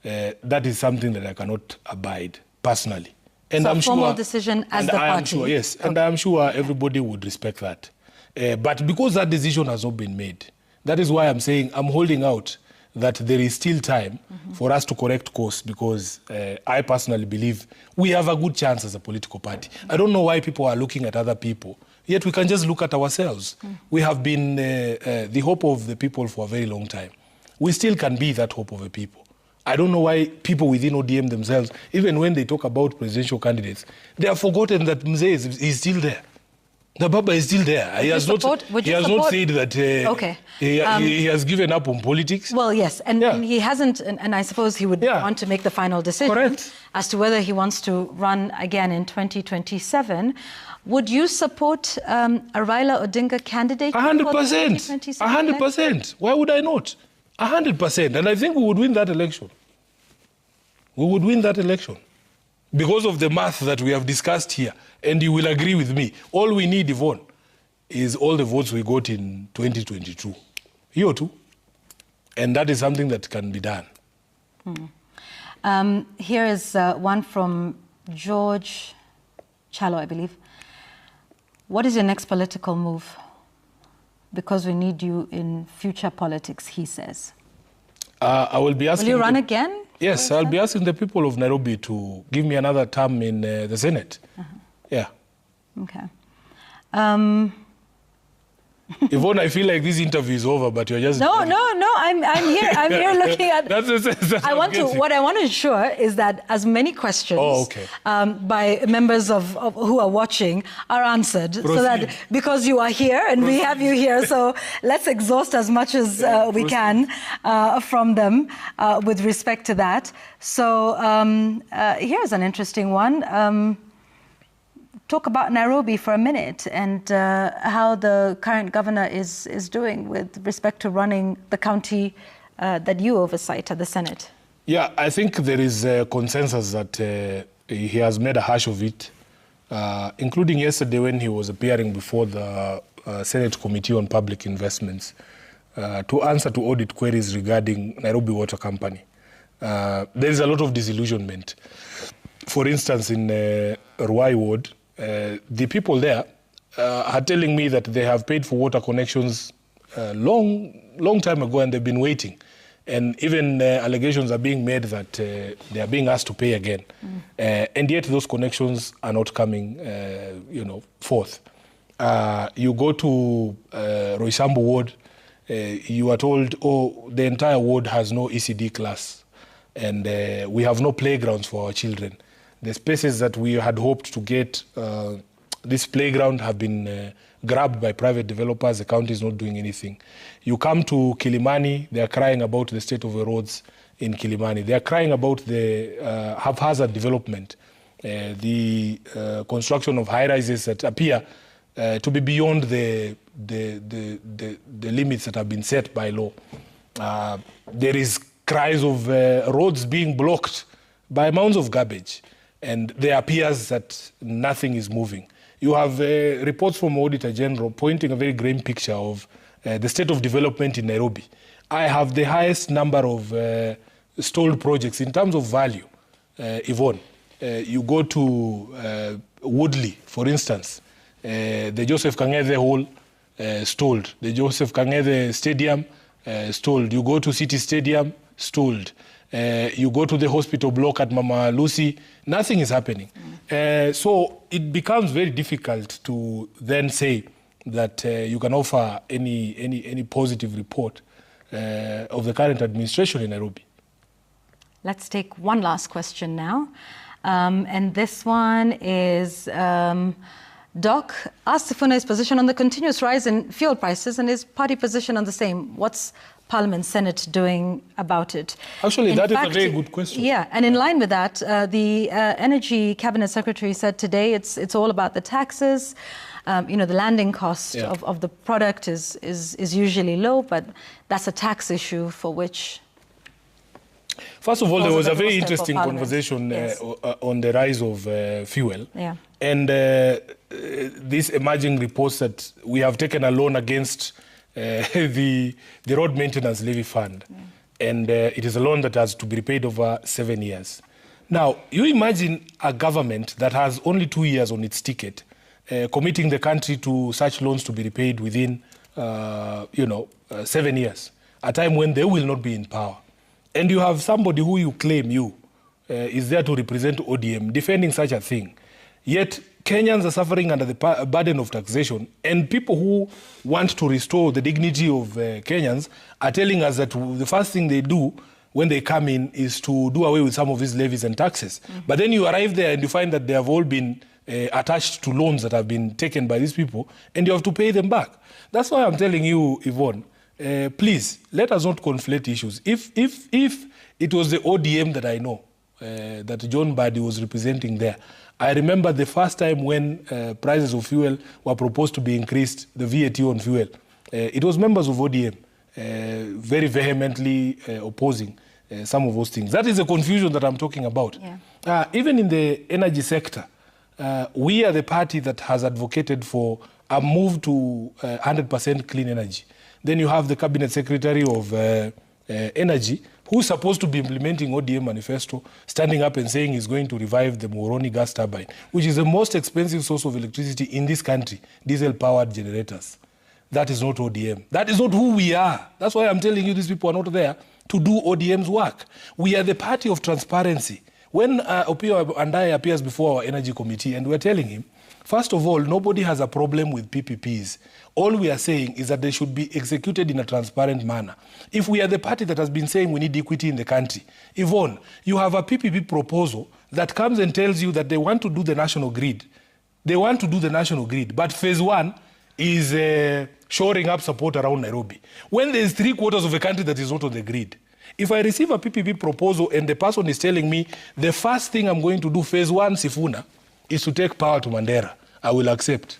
that is something that I cannot abide personally. And so I'm a formal sure, decision as the party? Sure, yes, and I'm sure everybody would respect that. But because that decision has not been made, that is why I'm saying I'm holding out that there is still time for us to correct course, because I personally believe we have a good chance as a political party. I don't know why people are looking at other people, yet we can just look at ourselves. We have been the hope of the people for a very long time. We still can be that hope of the people. I don't know why people within ODM themselves, even when they talk about presidential candidates, they have forgotten that Mzee is still there. The Baba is still there. He has not said that he has given up on politics. Well, yes, and he hasn't, and I suppose he would want to make the final decision as to whether he wants to run again in 2027. Would you support a Raila Odinga candidate? 100%. 100%. Why would I not? 100%. And I think we would win that election. We would win that election because of the math that we have discussed here. And you will agree with me. All we need, Yvonne, is all the votes we got in 2022. You too. And that is something that can be done. Here is one from George Chalo, I believe. What is your next political move? Because we need you in future politics, he says. I will be asking... Will you run again? Yes, I'll be asking the people of Nairobi to give me another term in the Senate. Yeah. Okay. Yvonne, I feel like this interview is over, but you're just... No, I'm here. I'm here looking at... That's the sense that what I want to ensure is that as many questions by members of who are watching are answered. So that, because you are here and we have you here, so let's exhaust as much as we can from them with respect to that. So here's an interesting one. Talk about Nairobi for a minute and how the current governor is doing with respect to running the county that you oversight at the Senate. Yeah, I think there is a consensus that he has made a hash of it, including yesterday when he was appearing before the Senate Committee on Public Investments to answer to audit queries regarding Nairobi Water Company. There is a lot of disillusionment. For instance, in Ruai Ward, the people there are telling me that they have paid for water connections long time ago and they've been waiting. And even allegations are being made that they are being asked to pay again. And yet those connections are not coming forth. You go to Roysambu Ward, you are told, oh, the entire ward has no ECD class. And we have no playgrounds for our children. The spaces that we had hoped to get this playground have been grabbed by private developers. The county is not doing anything. You come to Kilimani, they are crying about the state of the roads in Kilimani. They are crying about the haphazard development, the construction of high-rises that appear to be beyond the limits that have been set by law. There is cries of roads being blocked by mounds of garbage. And there appears that nothing is moving. You have reports from Auditor General pointing a very grim picture of the state of development in Nairobi. I have the highest number of stalled projects in terms of value. Yvonne, you go to Woodley, for instance, the Joseph Kang'ethe Hall stalled. The Joseph Kang'ethe Stadium stalled. You go to City Stadium, stalled. You go to the hospital block at Mama Lucy, nothing is happening. So it becomes very difficult to then say that you can offer any positive report of the current administration in Nairobi. Let's take one last question now. And this one is, Doc asked Sifuna his position on the continuous rise in fuel prices and his party position on the same. What's Parliament, Senate doing about it? Actually, that is a very good question. Yeah, and in line with that, the Energy Cabinet Secretary said today it's all about the taxes. You know, the landing cost of the product is usually low, but that's a tax issue for which... First of all, there was a very interesting conversation on the rise of fuel. Yeah. And these emerging reports that we have taken a loan against the road maintenance levy fund. Yeah. And it is a loan that has to be repaid over 7 years. Now, you imagine a government that has only 2 years on its ticket, committing the country to such loans to be repaid within, 7 years, a time when they will not be in power. And you have somebody who you claim is there to represent ODM, defending such a thing. Yet Kenyans are suffering under the burden of taxation, and people who want to restore the dignity of Kenyans are telling us that the first thing they do when they come in is to do away with some of these levies and taxes. Mm-hmm. But then you arrive there and you find that they have all been attached to loans that have been taken by these people, and you have to pay them back. That's why I'm telling you, Yvonne, please, let us not conflate issues. If it was the ODM that I know, that John Badi was representing there, I remember the first time when prices of fuel were proposed to be increased, the VAT on fuel. It was members of ODM very vehemently opposing some of those things. That is the confusion that I'm talking about. Yeah. Even in the energy sector, we are the party that has advocated for a move to 100% clean energy. Then you have the Cabinet Secretary of Energy, who's supposed to be implementing ODM manifesto, standing up and saying he's going to revive the Moroni gas turbine, which is the most expensive source of electricity in this country, diesel-powered generators. That is not ODM. That is not who we are. That's why I'm telling you these people are not there to do ODM's work. We are the party of transparency. When Opiyo Andai appears before our energy committee and we're telling him, first of all, nobody has a problem with PPPs. All we are saying is that they should be executed in a transparent manner. If we are the party that has been saying we need equity in the country, Yvonne, you have a PPP proposal that comes and tells you that they want to do the national grid. They want to do the national grid, but phase one is shoring up support around Nairobi. When there's 3/4 of a country that is not on the grid, if I receive a PPP proposal and the person is telling me the first thing I'm going to do, phase one, Sifuna, is to take power to Mandera, I will accept.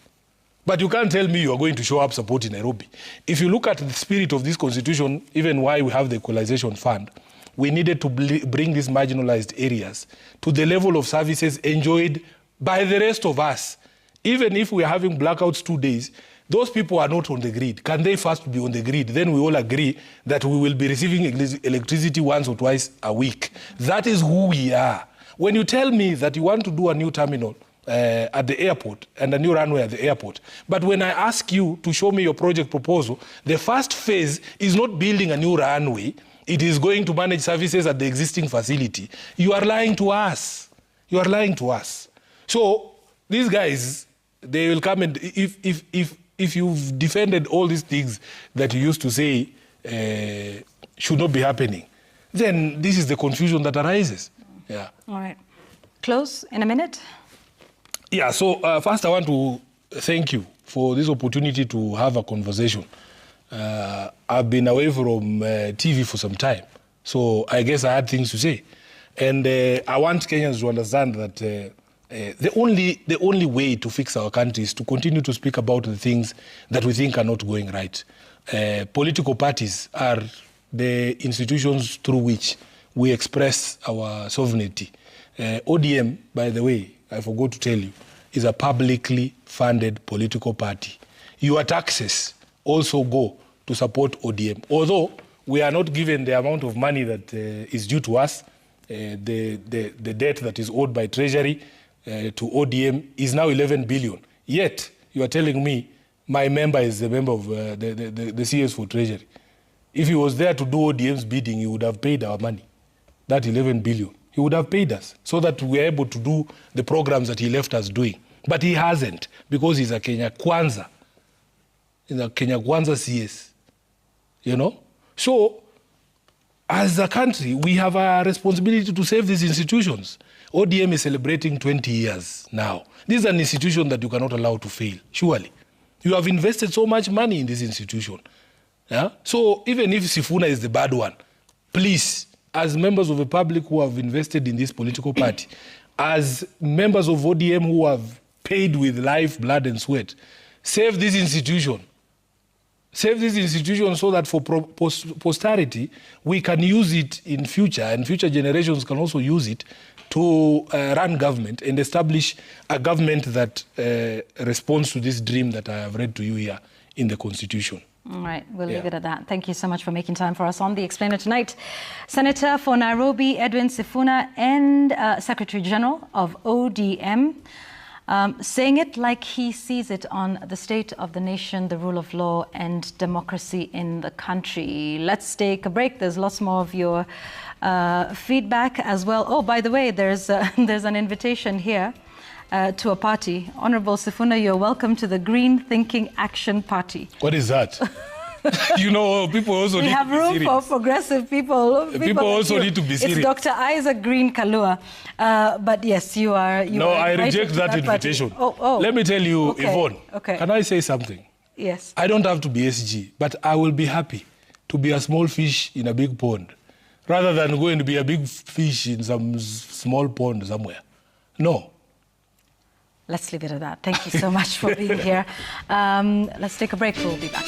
But you can't tell me you are going to show up support in Nairobi. If you look at the spirit of this constitution, even why we have the equalization fund, we needed to bring these marginalized areas to the level of services enjoyed by the rest of us. Even if we are having blackouts 2 days, those people are not on the grid. Can they first be on the grid? Then we all agree that we will be receiving electricity once or twice a week. That is who we are. When you tell me that you want to do a new terminal at the airport and a new runway at the airport, but when I ask you to show me your project proposal, the first phase is not building a new runway. It is going to manage services at the existing facility. You are lying to us. You are lying to us. So these guys, they will come and if you've defended all these things that you used to say should not be happening, then this is the confusion that arises. Yeah. All right. Close in a minute. Yeah, so first I want to thank you for this opportunity to have a conversation. I've been away from TV for some time, so I guess I had things to say. And I want Kenyans to understand that the only way to fix our country is to continue to speak about the things that we think are not going right. Political parties are the institutions through which we express our sovereignty. ODM, by the way, I forgot to tell you, is a publicly funded political party. Your taxes also go to support ODM. Although we are not given the amount of money that is due to us, the debt that is owed by Treasury to ODM is now 11 billion. Yet, you are telling me my member is the member of the CS for Treasury. If he was there to do ODM's bidding, he would have paid our money, that 11 billion. He would have paid us so that we are able to do the programs that he left us doing. But he hasn't, because he's a Kenya Kwanza. He's a Kenya Kwanza CS. You know? So, as a country, we have a responsibility to save these institutions. ODM is celebrating 20 years now. This is an institution that you cannot allow to fail, surely. You have invested so much money in this institution. Yeah? So even if Sifuna is the bad one, please, as members of the public who have invested in this political party, as members of ODM who have paid with life, blood and sweat, save this institution. Save this institution so that for posterity, we can use it in future, and future generations can also use it to run government and establish a government that responds to this dream that I have read to you here in the Constitution. All right, we'll leave it at that. Thank you so much for making time for us on The Explainer tonight. Senator for Nairobi, Edwin Sifuna, and Secretary General of ODM, saying it like he sees it on the state of the nation, the rule of law and democracy in the country. Let's take a break. There's lots more of your feedback as well. Oh, by the way, there's an invitation here to a party. Honorable Sifuna, you're welcome to the Green Thinking Action Party. What is that? You know, people also need to be serious. We have room for progressive people. People also need to be serious. It's Dr. Isaac Green Kalua. But yes, you are... No, I reject that invitation. Oh. Let me tell you, okay. Yvonne, can I say something? Yes. I don't have to be SG, but I will be happy to be a small fish in a big pond, rather than going to be a big fish in some small pond somewhere. No. Let's leave it at that. Thank you so much for being here. Let's take a break. We'll be back.